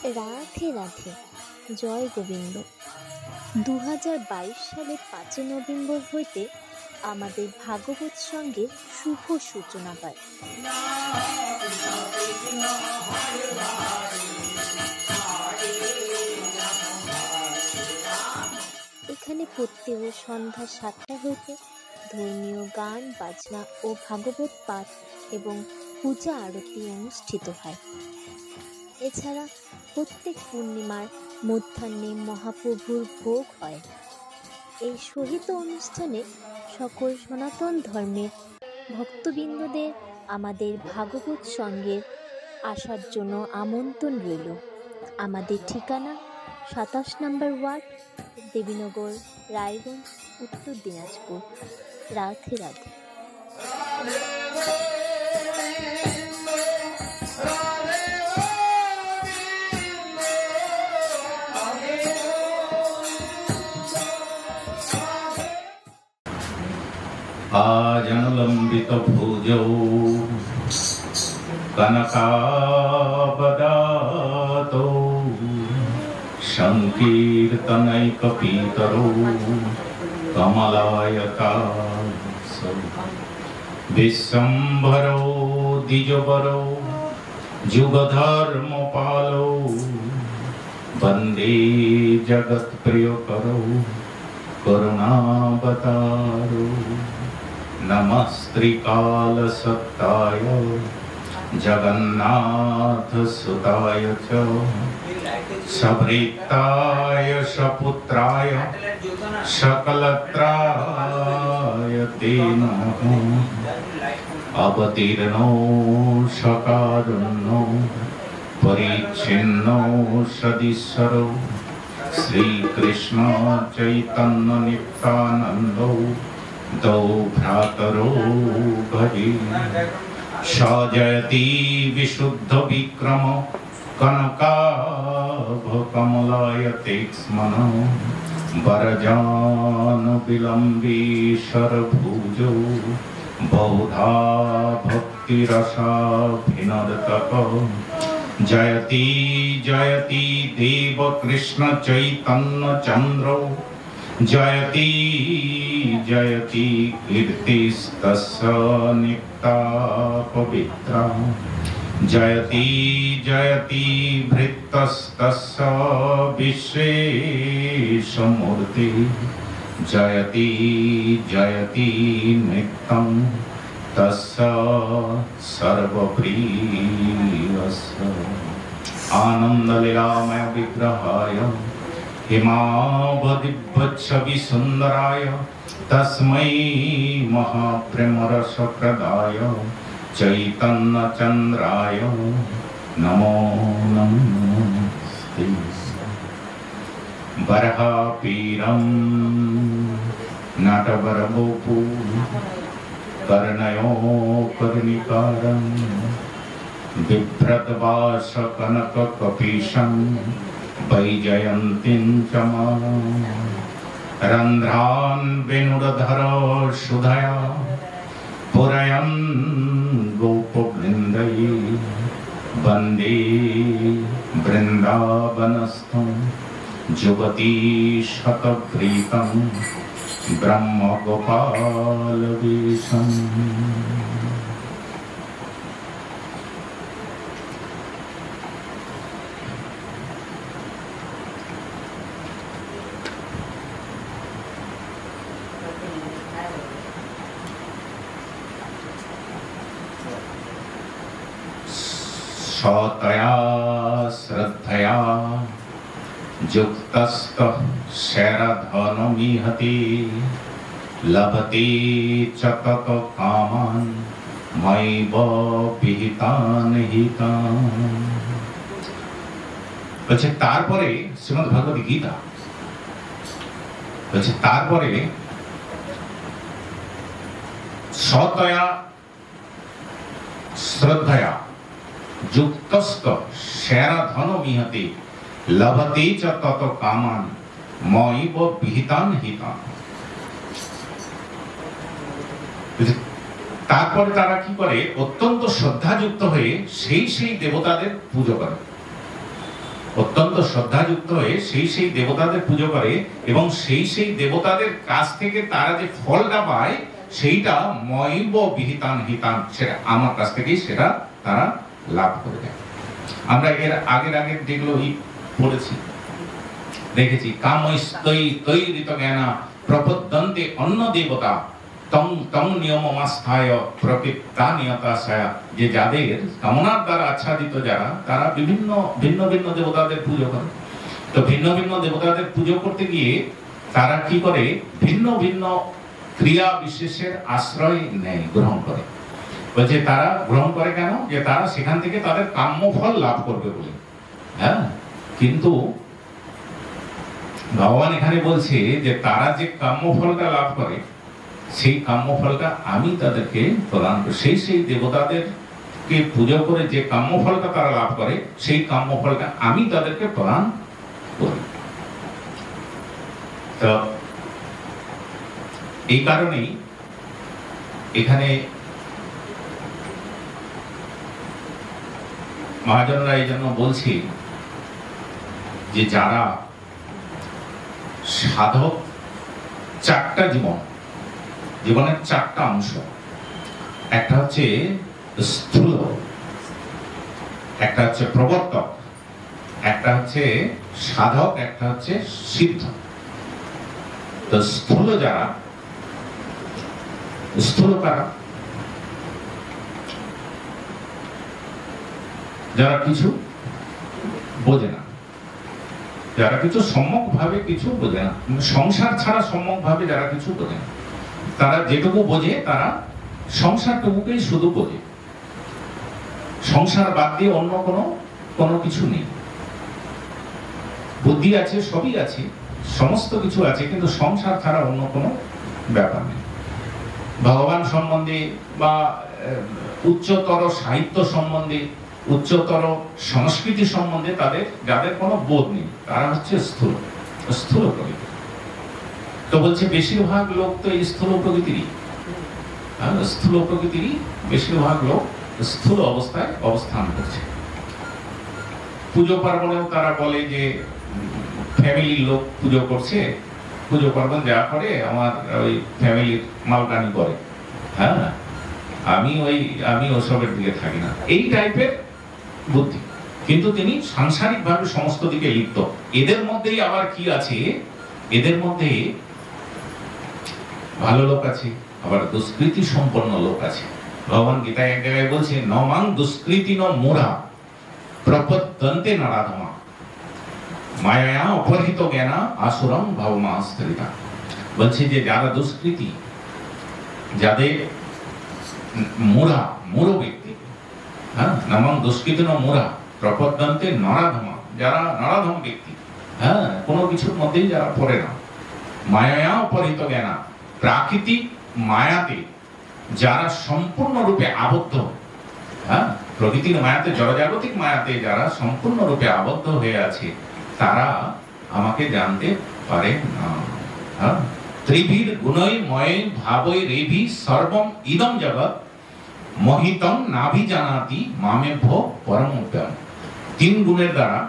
রাধে রাধে, জয় গোবিন্দ। 2022 সালের 5 নভেম্বর হইতে আমাদের ভাগবত সঙ্গের শুভ সূচনা হয়। এখানে প্রত্যেক সন্ধ্যা 7টা হইতে ধর্মীয় গান বাজনা ও ভাগবত পাঠ এবং পূজা আরতি অনুষ্ঠিত হয়। এছাড়া প্রত্যেক পূর্ণিমার মধ্যাহ্নে মহাপ্রভুর ভোগ হয়। এই সহিত অনুষ্ঠানে সকল সনাতন ধর্মের ভক্তবৃন্দদের আমাদের ভাগবত সঙ্গে আসার জন্য আমন্ত্রণ রইল। আমাদের ঠিকানা 27 নম্বর ওয়ার্ড, দেবীনগর, রায়গঞ্জ, উত্তর দিনাজপুর। রাধে রাধে। आजनुलम्बित भुजौ कनकाबदातो संकीर्तनैकपीतरो कमलायतासौ विश्वम्भरो द्विजवरो जुगधर्मपालो वन्दे जगत्प्रियकरो करुणावतारो। नमस्त्रिकालसत्ताय जगन्नाथसुताय च सभृताय सपुत्राय सकलत्राय ते नमः। अवतीर्णो सकारुण्यो परिच्छिन्नो सदीश्वरो श्रीकृष्ण चैतन्य नित्यानन्दो दौ भ्रातरो भजे। स जयति विशुद्ध विक्रम कनकाभकमलायतेक्ष्मनो वरजान विलम्बीशरभुजो बहुधा भक्तिरसाभिनर्तक। जयति जयति देव कृष्ण चैतन्य चन्द्रो जयति जयति कीर्तिस्तस्य नित्या पवित्रा। जयति जयति भृत्तस्तस्य विश्वेशमूर्ति। जयति जयति नित्यं तस्य सर्वप्रियस्य। आनन्दलीलामय विग्रहाय हिमावदिव्यच्छविसुन्दराय तस्मै महाप्रेमरसप्रदाय चैतन्यचन्द्राय नमो नमस्ते। बर्हापीरं नटवरवपु कर्णयो कर्णिकारं बिभ्रद्वासकनककपीशं वैजयन्तीं च मालां। रन्ध्रान् वेणुरधरो सुधया पुरयन् गोपवृन्दै वन्दे वृन्दावनस्थं जुगती शतप्रीतं ब्रह्मगोपालवेशम्। सतया श्रद्धया युक्तस्तः शरधनमिहति लभते च तत कामान् मयैव विहितान् हितान्। বলছে তারপরে শ্রীমদ্ ভগবদ গীতা বলছে তারপরে সতয়া শ্রদ্ধয়া যুক্তস্থ শরধনমিহতে লভতে চ তত কামান ময়ৈব বিহিতান হিতান। তারপরে তারা কি করে, অত্যন্ত শ্রদ্ধাযুক্ত হয়ে সেই দেবতাদের পুজো করে। অত্যন্ত শ্রদ্ধাযুক্ত হয়ে সেই সেই দেবতাদের পুজো করে এবং সেই সেই দেবতাদের কাছ থেকে তারা যে ফলটা পায় সেইটা ময়ব বিহিতান হিতান, সেটা আমার কাছ থেকেই সেটা তারা লাভ করে দেয়। আমরা এর আগের যেগুলো পড়েছি দেখেছি, কামস্তৈ তৈরিত জ্ঞানা প্রপদ্যন্তে অন্য দেবতা তং তং নিয়মমাস্থায় প্রকৃতা নিয়তাশয়া, যে যাদের কামনার দ্বারা আচ্ছাদিত যারা, তারা বিভিন্ন ভিন্ন ভিন্ন দেবতাদের পুজো করে। তো ভিন্ন ভিন্ন দেবতাদের পুজো করতে গিয়ে তারা কি করে, ভিন্ন ভিন্ন ক্রিয়া বিশেষের আশ্রয় নেয়, গ্রহণ করে। বলছে তারা গ্রহণ করে কেন? যে তারা সেখান থেকে তাদের কাম্য ফল লাভ করবে বলে। হ্যাঁ, কিন্তু ভগবান এখানে বলছে যে তারা যে কাম্য ফলটা লাভ করে সেই কাম্য ফলটা আমি তাদেরকে প্রদান করি। সেই সেই দেবতাদেরকে পুজো করে যে কাম্য ফলটা তারা লাভ করে সেই কাম্য ফলটা আমি তাদেরকে প্রদান করি। তো এই কারণেই এখানে মহাজনরা এই জন্য বলছি যে যারা সাধক, চারটা জীবনের চারটা অংশ, একটা হচ্ছে স্থূল, একটা হচ্ছে প্রবর্তক, একটা হচ্ছে সাধক, একটা হচ্ছে সিদ্ধ। তো স্থূল যারা, স্থূল কারা? যারা কিছু বোঝে না, যারা কিছু সম্যক ভাবে কিছু বোঝে না, সংসার ছাড়া সম্যক ভাবে যারা কিছু বোঝে না, তারা যেটুকু বোঝে তারা সংসারটুকুকেই শুধু বোঝে, সংসার বাদ দিয়ে অন্য কোনো কিছু নেই। বুদ্ধি আছে, সবই আছে, সমস্ত কিছু আছে, কিন্তু সংসার ছাড়া অন্য কোনো ব্যাপার নেই। ভগবান সম্বন্ধে বা উচ্চতর সাহিত্য সম্বন্ধে, উচ্চতর সংস্কৃতি সম্বন্ধে যাদের কোনো বোধ নেই, তারা হচ্ছে স্থূল প্রকৃতি। তো বলছে বেশিরভাগ লোক তো এই স্থূল প্রকৃতিরই, স্থূল প্রকৃতিরই বেশিরভাগ লোক স্থূল অবস্থায় অবস্থান করছে। পুজো পার্বণেও তারা বলে যে ফ্যামিলির লোক পুজো করছে, পুজো পার্বণ যা করে আমার ওই ফ্যামিলির মালকানি করে, হ্যাঁ, আমি ওসবের দিকে থাকি না, এই টাইপের বুদ্ধি। কিন্তু তিনি সাংসারিক ভাবে সমস্ত দিকে লিপ্ত। এদের মধ্যেই আবার কি আছে, এদের মধ্যে ভালো লোক আছে, আবার দুষ্কৃতি সম্পন্ন লোক আছে। ভগবান গীতায় এক জায়গায় বলছে, নমাং দুষ্কৃতি ন মূঢ়া প্রপদ্যন্তে নরাধমা মায়া অপহৃত জ্ঞানা আসুরং ভবমাস্তরিতা। বলছে যে যারা দুষ্কৃতি, যাদের মূঢ় ব্যক্তি, হ্যাঁ, নমাং দুষ্কৃতি ন মূঢ়া প্রপদ্যন্তে নরাধমা, যারা নরাধম ব্যক্তি, হ্যাঁ, কোনো কিছুর মধ্যেই যারা পড়ে না, মায়া অপহৃত জ্ঞানা, প্রাকৃতিক মায়াতে যারা সম্পূর্ণরূপে আবদ্ধ, হ্যাঁ, প্রকৃতির মায়াতে, জড়জাগতিক মায়াতে যারা সম্পূর্ণরূপে আবদ্ধ হয়ে আছে, তারা আমাকে জানতে পারে না। হ্যাঁ, ত্রিভির গুণৈ ময়ে ভাবৈ রেভি সর্বম ইদম জগৎ মোহিতম নাভি জানাতি মামেভ্য পরমোপ্যম। তিন গুণের দ্বারা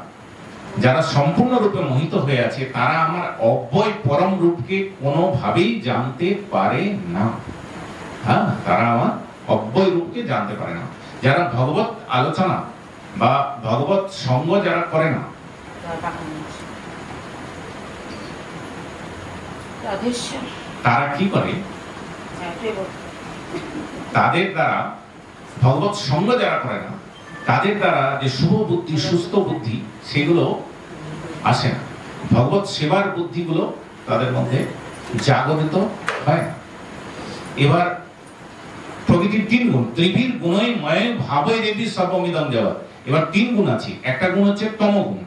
যারা সম্পূর্ণরূপে মোহিত হয়ে আছে, তারা আমার অব্যয় পরম রূপকে কোনোভাবেই জানতে পারে না। হ্যাঁ, তারা আমার অব্যয় রূপকে জানতে পারে না। যারা ভগবত আলোচনা বা ভগবত সঙ্গ যারা করে না, তারা কি করে, তাদের দ্বারা ভগবত সঙ্গ যারা করে না, তাদের দ্বারা যে শুভ বুদ্ধি, সুস্থ বুদ্ধি, সেগুলো আসে না। ভগবত সেবার বুদ্ধিগুলো তাদের মধ্যে জাগরিত হয় না। এবার প্রকৃতির তিন গুণ, ত্রিভির গুণই ময়ে ভাবে দেবী সর্বমিদম জগৎ। এবার তিন গুণ আছে, একটা গুণ হচ্ছে তমগুণ,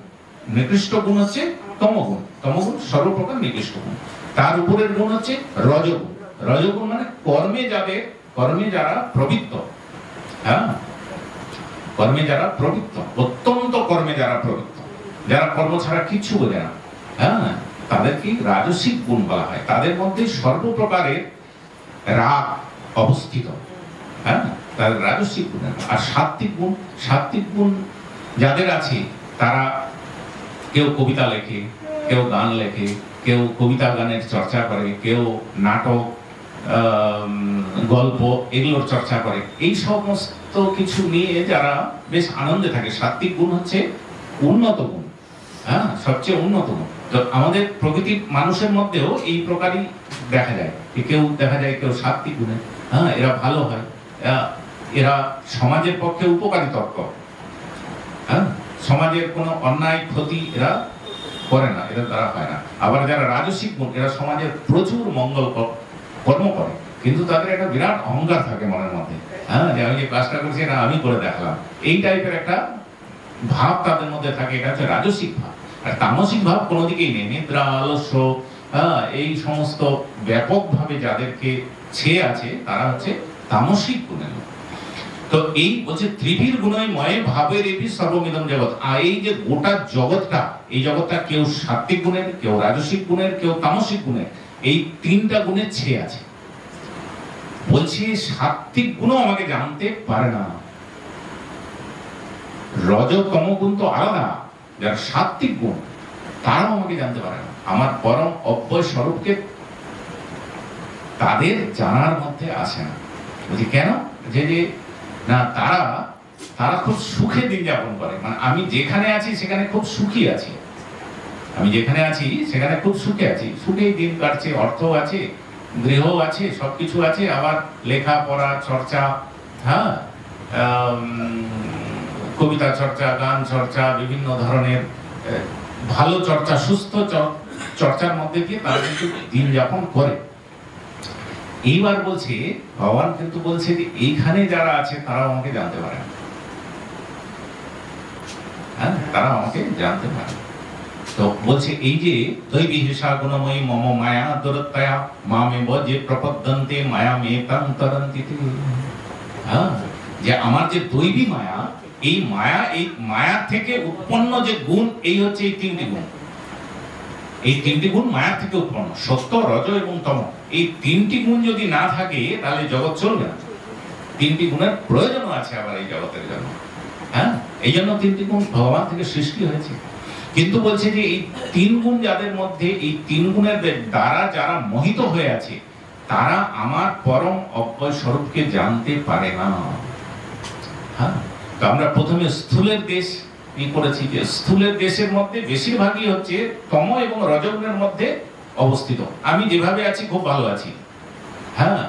নিকৃষ্ট গুণ হচ্ছে তমগুণ, তমগুণ সর্বপ্রকার নিকৃষ্ট গুণ। তার উপরের গুণ হচ্ছে রজগুণ। রজগুণ মানে কর্মে যারা প্রবৃত্ত, হ্যাঁ, কর্মে যারা প্রবৃত্ত, অত্যন্ত কর্মে যারা প্রবৃত্ত, যারা কর্ম ছাড়া কিচ্ছু বোঝে না, হ্যাঁ, তাদেরকে রাজসিক গুণ বলা হয়। তাদের মধ্যে সর্বপ্রকারের রাগ অবস্থিত, হ্যাঁ, তাদের রাজসিক গুণ। আর সাত্বিক গুণ যাদের আছে, তারা কেউ কবিতা লেখে, কেউ গান লেখে, কেউ কবিতা গানের চর্চা করে, কেউ নাটক, গল্প এগুলোর চর্চা করে। এই সমস্ত কিছু নিয়ে যারা বেশ আনন্দে থাকে। সাত্বিক গুণ হচ্ছে উন্নত গুণ, হ্যাঁ, সবচেয়ে উন্নত গুণ। তো আমাদের প্রকৃতির মানুষের মধ্যেও এই প্রকারই দেখা যায়। কেউ দেখা যায় কেউ সাত্বিক গুণে, হ্যাঁ, এরা ভালো হয়, এরা সমাজের পক্ষে উপকারী তৎপর, হ্যাঁ, সমাজের কোনো অন্যায় ক্ষতি এরা করে না, এরা দ্বারা হয় না। আবার যারা রাজসিক গুণ, এরা সমাজের প্রচুর মঙ্গল কর্ম করে, কিন্তু তাদের একটা বিরাট অহংকার থাকে মনের মধ্যে, হ্যাঁ, যে আমি যে কাজটা করছি না আমি করে দেখালাম, এই টাইপের একটা ভাব তাদের মধ্যে থাকে। এটা হচ্ছে রাজসিক ভাব। আর তামসিক ভাব কোনো দিকেই নেই। নিদ্রা, আলস্য, হ্যাঁ, এই সমস্ত ব্যাপকভাবে যাদেরকে ছেয়ে আছে তারা হচ্ছে তামসিক গুণের। তো এই বলছে ত্রিভির গুণই ময়ে ভাবের এপি সর্বমিদম জগৎ। আর এই যে গোটা জগৎটা, এই জগৎটা কেউ সাত্বিক গুণের, কেউ রাজসিক গুণের, কেউ তামসিক গুণের, এই তিনটা গুণের ছেয়ে আছে। বলছে সাত্বিক গুণও আমাকে জানতে পারে না। রজ তম গুণ তো আলাদা, যারা সাত্বিক গুণ তারাও আমাকে জানতে পারে না। আমার পরম অব্যয় স্বরূপকে তাদের জানার মধ্যে আসে না। বলছি কেন? যে না, তারা খুব সুখে দিন যাপন করে। মানে আমি যেখানে আছি সেখানে খুব সুখী আছি, আমি যেখানে আছি সেখানে খুব সুখে আছি, সুখেই দিন কাটছে, অর্থ আছে, গৃহ আছে, সবকিছু আছে, আবার লেখাপড়া চর্চা, হ্যাঁ, কবিতা চর্চা, গান চর্চা, বিভিন্ন ধরনের ভালো চর্চা, সুস্থ চর্চার মধ্যে দিয়ে তারা কিন্তু দিন যাপন করে। এইবার বলছে ভগবান কিন্তু বলছে যে এইখানে যারা আছে তারা আমাকে জানতে পারে না, হ্যাঁ, তারা আমাকে জানতে পারে। তো বলছে এই যে দৈবী হিসা গুণময়ী মম মায়া দুরত্তয়া মামেব যে প্রপদ্যন্তে মায়া মেতাং তরন্তি, হ্যাঁ, যে আমার যে দৈবী মায়া, এই মায়া থেকে উৎপন্ন যে গুণ, এই হচ্ছে এই তিনটি গুণ। এই তিনটি গুণ মায়া থেকে উৎপন্ন, সত্য, রজ এবং তম। এই তিনটি গুণ যদি না থাকে তাহলে জগৎ চলবে না। তিনটি গুণের প্রয়োজনও আছে আবার এই জগতের জন্য, হ্যাঁ, এই জন্য তিনটি গুণ ভগবান থেকে সৃষ্টি হয়েছে। কিন্তু বলছে যে এই তিন গুণ যাদের মধ্যে, এই তিন গুণের দ্বারা যারা মোহিত হয়ে আছে তারা আমার পরম অব্যয় স্বরূপকে জানতে পারে না। হ্যাঁ, তো আমরা প্রথমে স্থূলের দেশ করেছি, যে স্থূলের দেশের মধ্যে বেশিরভাগই হচ্ছে তম এবং রজগুণের মধ্যে অবস্থিত। আমি যেভাবে আছি খুব ভালো আছি, হ্যাঁ,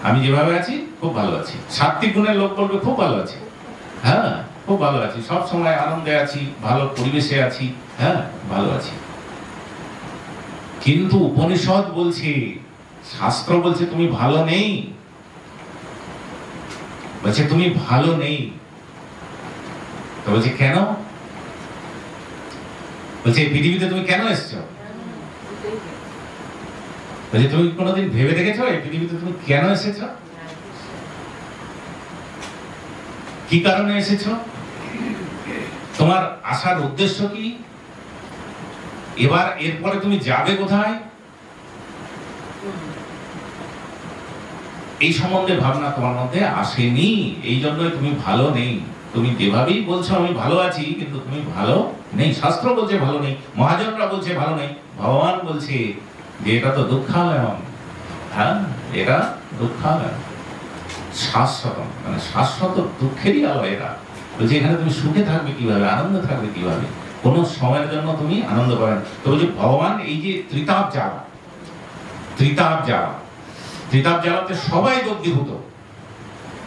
আমি যেভাবে আছি খুব ভালো আছি। সাত্বিক গুণের লোক বলবে খুব ভালো আছি, হ্যাঁ, খুব ভালো আছি, সব সময় আনন্দে আছি, ভালো পরিবেশে আছি, হ্যাঁ, ভালো আছি। কিন্তু উপনিষদ বলছে, শাস্ত্র বলছে তুমি ভালো নেই, বলছে তুমি ভালো নেই। তো বলছে কেন? বলছে পৃথিবীতে তুমি কেন এসছো? বলছে তুমি কোনোদিন ভেবে দেখেছো এই পৃথিবীতে তুমি কেন এসেছো? কি কারণে এসেছো? তোমার আসার উদ্দেশ্য কি? এরপরে তুমি যাবে কোথায়? এই সম্বন্ধে ভাবনা তোমার মধ্যে আসেনি, এই জন্যই তুমি ভালো নেই। তুমি যেভাবেই বলছো আমি ভালো আছি, কিন্তু তুমি ভালো নেই। শাস্ত্র বলছে ভালো নেই, মহাজনরা বলছে ভালো নেই, ভগবান বলছে যে এটা তো দুঃখালয়, হ্যাঁ, এটা দুঃখালয়, শাশ্বত, মানে শাশ্বত দুঃখেরই আলয় এটা। বলছে এখানে তুমি সুখে থাকবে কিভাবে, আনন্দ থাকবে কিভাবে, কোন সময়ের জন্য তুমি আনন্দ পাবে না। তো বলছে ভগবান এই যে ত্রিতাপ জ্বালা, ত্রিতাপ জ্বালাতে সবাই দগ্ধীভূত।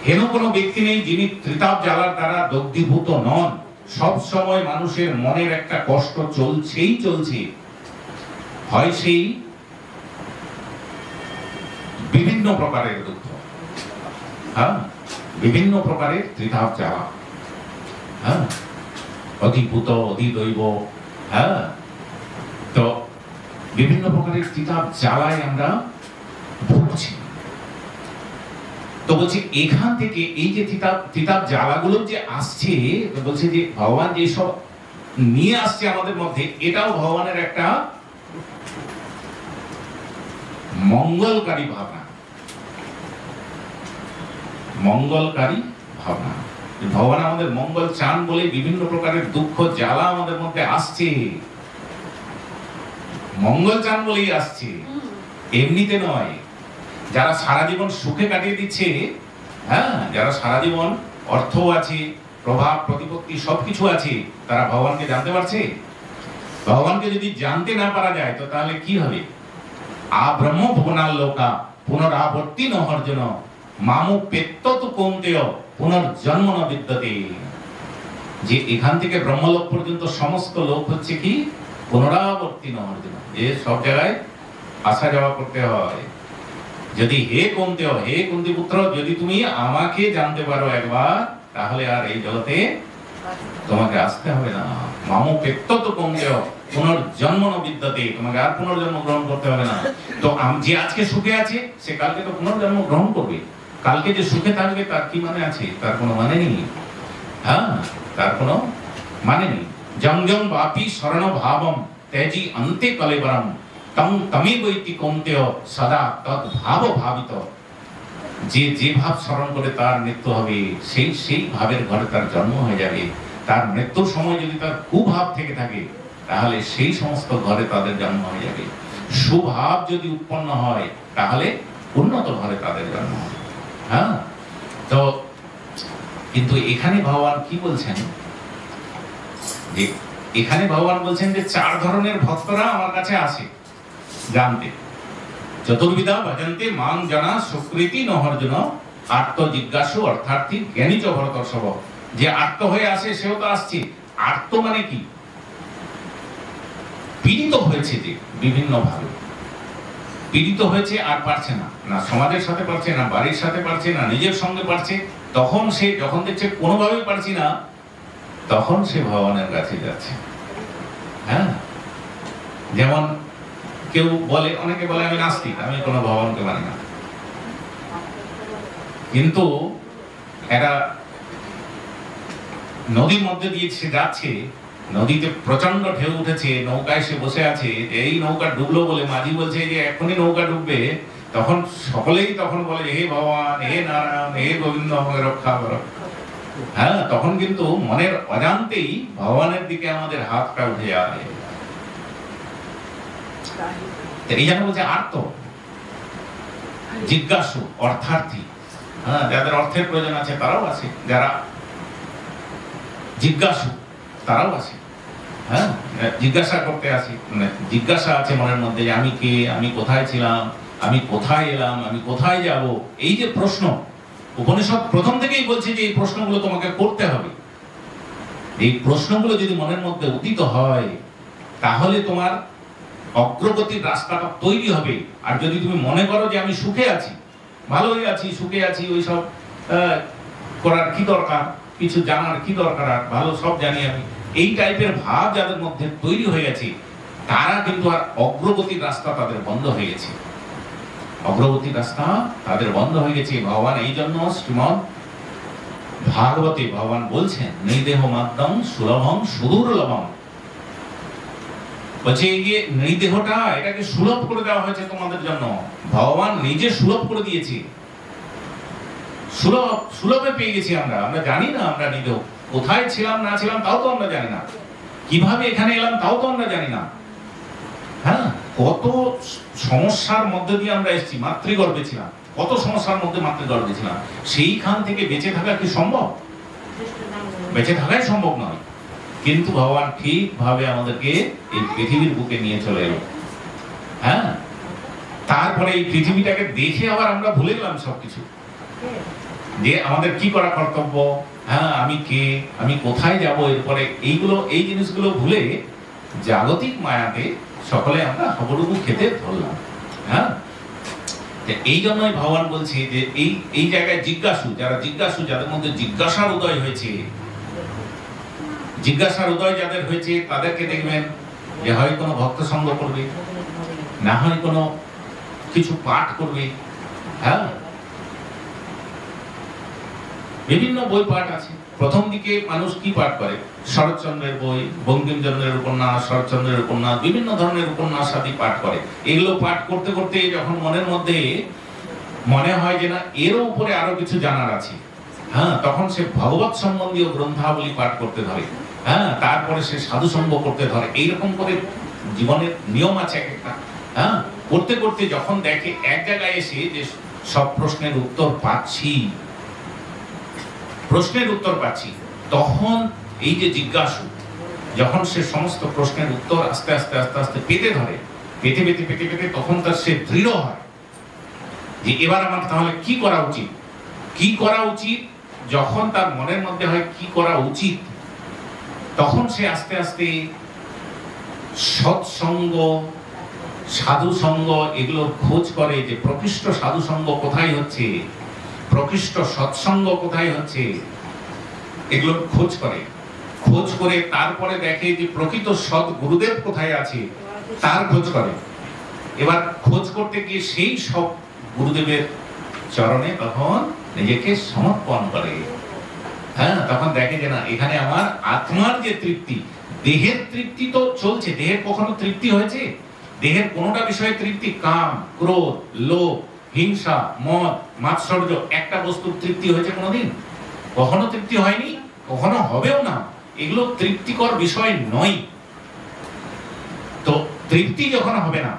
হেন কোনো ব্যক্তি নেই যিনি ত্রিতাপ জ্বালার দ্বারা দগ্ধীভূত নন। সব সময় মানুষের মনের একটা কষ্ট চলছে, হয় সেই বিভিন্ন প্রকারের দুঃখ, হ্যাঁ, বিভিন্ন প্রকারের ত্রিতাপ জ্বালা, হ্যাঁ, অধিভূত, অধিদৈব, হ্যাঁ, তো বিভিন্ন প্রকারের ত্রিতাপ জ্বালায় আমরা ভুগছি। তো বলছে এখান থেকে এই যে ত্রিতাপ জ্বালাগুলো যে আসছে, বলছে যে ভগবান যে সব নিয়ে আসছে আমাদের মধ্যে, এটাও ভগবানের একটা মঙ্গলকারী ভাবনা, ভগবান আমাদের মঙ্গল চান বলে বিভিন্ন প্রকারের দুঃখ জ্বালা আমাদের মধ্যে আসছে, মঙ্গল চান বলেই আসছে, এমনিতে নয়। যারা সারা জীবন সুখে কাটিয়ে দিচ্ছে, হ্যাঁ, যারা সারা জীবন অর্থ আছে, প্রভাব প্রতিপত্তি সবকিছু আছে, তারা ভগবানকে জানতে পারছে? ভগবানকে যদি জানতে না পারা যায় তো তাহলে কি হবে? আব্রহ্ম ভুবনাল লোকা পুনরাবর্তি নহর্জন মামু পেত্তত কৌন্তেয় পুনর্জন্ম ন বিদ্যতে। যে এখান থেকে ব্রহ্মলোক পর্যন্ত সমস্ত লোক হচ্ছে কি পুনরাবর্তি নহর্জন, যে সব জায়গায় আসা যাওয়া করতে হয়। যদি হে কৌন্তেয়, হে কুন্তি পুত্র, যদি তুমি আমাকে জানতে পারো একবার, তাহলে আর এই জগতে তোমাকে আসতে হবে না। মামু পেত্তত কৌন্তেয় পুনর্জন্ম ন বিদ্যতে, তোমাকে আর পুনর্জন্ম গ্রহণ করতে হবে না। তো যে আজকে সুখে আছে সে কালকে তো পুনর্জন্ম গ্রহণ করবে। কালকে যে সুখে থাকবে তার কি মানে আছে? তার কোনো মানে নেই। হ্যাঁ, তার কোনো মানে নেই। জং জং বাপি শরণ ভাবম তেজি অন্তে কলেবরম তং তমেবৈতি কৌন্তেয় সদা তৎ ভাব ভাবিত। যে যে ভাব স্মরণ করে তার মৃত্যু হবে, সেই ভাবের ঘরে তার জন্ম হয়ে যাবে। তার মৃত্যুর সময় যদি তার কুভাব থেকে থাকে তাহলে সেই সমস্ত ঘরে তাদের জন্ম হয়ে যাবে। সুভাব যদি উৎপন্ন হয় তাহলে উন্নত ঘরে তাদের জন্ম হবে। হ্যাঁ, তো কিন্তু এখানে ভগবান কি বলছেন? যে এখানে ভগবান বলছেন যে 4 ধরনের ভক্তরা আমার কাছে আসে জানতে। চতুর্বিধা ভজন্তে মাং জানা সুকৃতি নহর্জন আত্ম জিজ্ঞাসু অর্থার্থী জ্ঞানী চ ভরতর্ষভ। যে আত্ম হয়ে আসে সেও তো আসছে। আত্ম মানে কি? পীড়িত হয়েছে, যে বিভিন্ন ভাবে পীড়িত হয়েছে, আর পারছে না, না সমাজের সাথে পারছে, না বাড়ির সাথে পারছে, না নিজের সঙ্গে পারছে। তখন সে যখন দেখছে কোনোভাবেই পারছি না, তখন সে ভগবানের কাছে যাচ্ছে। হ্যাঁ, যেমন কেউ বলে, অনেকে বলে আমি নাস্তিক, আমি কোনো ভগবানকে মানি না। কিন্তু একটা নদীর মধ্যে দিয়ে সে যাচ্ছে, নদীতে প্রচন্ড ঢেউ উঠেছে, নৌকায় সে বসে আছে, এই নৌকা ডুবলো বলে মাঝি বলছে যে এখনই নৌকা ডুববে, তখন সকলেই তখন বলে হে ভগবান, হে নারায়ণ, হে গোবিন্দ আমাকে রক্ষা করো। হ্যাঁ, তখন কিন্তু মনের অজান্তেই ভগবানের দিকে আমাদের হাতটা উঠে যায়। এই জন্য বলছে আর্ত, জিজ্ঞাসু, অর্থার্থী। হ্যাঁ, যাদের অর্থের প্রয়োজন আছে তারাও আছে, যারা জিজ্ঞাসু তারাও আছে। হ্যাঁ, জিজ্ঞাসা করতে আসি, মানে জিজ্ঞাসা আছে মনের মধ্যে যে আমি কে, আমি কোথায় ছিলাম, আমি কোথায় এলাম, আমি কোথায় যাব। এই যে প্রশ্ন, উপনিষদ প্রথম থেকেই বলছে যে এই প্রশ্নগুলো তোমাকে করতে হবে। এই প্রশ্নগুলো যদি মনের মধ্যে উদিত হয় তাহলে তোমার অগ্রগতির রাস্তাটা তৈরি হবে। আর যদি তুমি মনে করো যে আমি সুখে আছি, ভালোই আছি, সুখে আছি, ওই সব করার কি দরকার, কিছু জানার কি দরকার, আর ভালো সব জানি আমি, এই টাইপের ভাব যাদের মধ্যে তৈরি হয়ে গেছে, তারা কিন্তু আর অগ্রগতির রাস্তা তাদের বন্ধ হয়ে গেছে। অগ্রগতির রাস্তা তাদের বন্ধ হয়ে গেছে। ভগবান এই জন্য শ্রীমদ্ ভাগবতে ভগবান বলছেন নৃদেহ মাদ্যম সুলভম সুদুর্লভম। বলছে এই যে নৃদেহটা, এটাকে সুলভ করে দেওয়া হয়েছে তোমাদের জন্য। ভগবান নিজে সুলভ করে দিয়েছে। সুলভে পেয়ে গেছি আমরা। আমরা জানি না আমরা নিদেহ কোথায় ছিলাম না ছিলাম তাও তো আমরা জানি না, কিভাবে এখানে এলাম তাও তো আমরা জানি না। হ্যাঁ, কত সমস্যার মধ্যে দিয়ে আমরা এসেছি। মাতৃগর্ভে ছিলাম, কত সমস্যার মধ্যে মাতৃগর্ভে ছিলাম। সেইখান থেকে বেঁচে থাকা কি সম্ভব? বেঁচে থাকাই সম্ভব নয়। কিন্তু ভগবান ঠিকভাবে আমাদেরকে এই পৃথিবীর বুকে নিয়ে চলে এলো। হ্যাঁ, তারপরে এই পৃথিবীটাকে দেখে আবার আমরা ভুলে গেলাম সবকিছু, যে আমাদের কি করা কর্তব্য, হ্যাঁ আমি কে, আমি কোথায় যাব, এরপরে এইগুলো, এই জিনিসগুলো ভুলে জাগতিক মায়াতে সকলে আমরা হাবুডুবু খেতে ধরলাম। হ্যাঁ, এই জন্যই ভগবান বলছে যে এই জায়গায় জিজ্ঞাসু, যারা জিজ্ঞাসু, যাদের মধ্যে জিজ্ঞাসার উদয় হয়েছে, জিজ্ঞাসার উদয় যাদের হয়েছে, তাদেরকে দেখবেন যে হয় কোনো ভক্ত সঙ্গ করবে, না হয় কোনো কিছু পাঠ করবে। হ্যাঁ, বিভিন্ন বই পাঠ আছে। প্রথম দিকে মানুষ কি পাঠ করে? শরৎচন্দ্রের বই, বঙ্কিমচন্দ্রের উপন্যাস, শরৎচন্দ্রের উপন্যাস, বিভিন্ন ধরনের উপন্যাস আদি পাঠ করে। এগুলো পাঠ করতে করতে যখন মনের মধ্যে মনে হয় যে না এরও উপরে আরো কিছু জানার আছে, হ্যাঁ, তখন সে ভগবত সম্বন্ধীয় গ্রন্থাবলী পাঠ করতে ধরে, হ্যাঁ, তারপরে সে সাধু সঙ্গ করতে ধরে। এইরকম করে জীবনের নিয়ম আছে এক একটা। হ্যাঁ, করতে করতে যখন দেখে এক জায়গায় এসে যে সব প্রশ্নের উত্তর পাচ্ছি, তখন এই যে জিজ্ঞাসু, যখন সে সমস্ত প্রশ্নের উত্তর আস্তে আস্তে আস্তে আস্তে পেতে ধরে, পেতে পেতে পেতে পেতে তখন তার সে দৃঢ় হয় যে এবার আমার তাহলে কি করা উচিত, কি করা উচিত। যখন তার মনের মধ্যে হয় কি করা উচিত, তখন সে আস্তে আস্তে সৎসঙ্গ, সাধু সঙ্গ এগুলোর খোঁজ করে, যে প্রকৃষ্ট সাধু সঙ্গ কোথায় হচ্ছে, প্রকৃষ্ট সৎসঙ্গ কোথায় হচ্ছে, এগুলোর খোঁজ করে তারপরে দেখে যে প্রকৃত সৎ গুরুদেব কোথায় আছে, তার খোঁজ করে। এবার খোঁজ করতে গিয়ে সেই সব গুরুদেবের চরণে তখন নিজেকে সমর্পণ করে। হ্যাঁ, তখন দেখে যে না, এখানে আমার আত্মার যে তৃপ্তি, দেহের তৃপ্তি তো চলছে, দেহের কখনো তৃপ্তি হয়েছে? দেহের কোনোটা বিষয়ে তৃপ্তি, কাম, ক্রোধ, লোভ, হিংসা, মদ, মাৎসর্য, একটা বস্তুর তৃপ্তি হয়েছে কোনোদিন? কখনো তৃপ্তি হয়নি, কখনো হবেও না। এগুলো তৃপ্তিকর বিষয় নয়। তো তৃপ্তি যখন হবে না,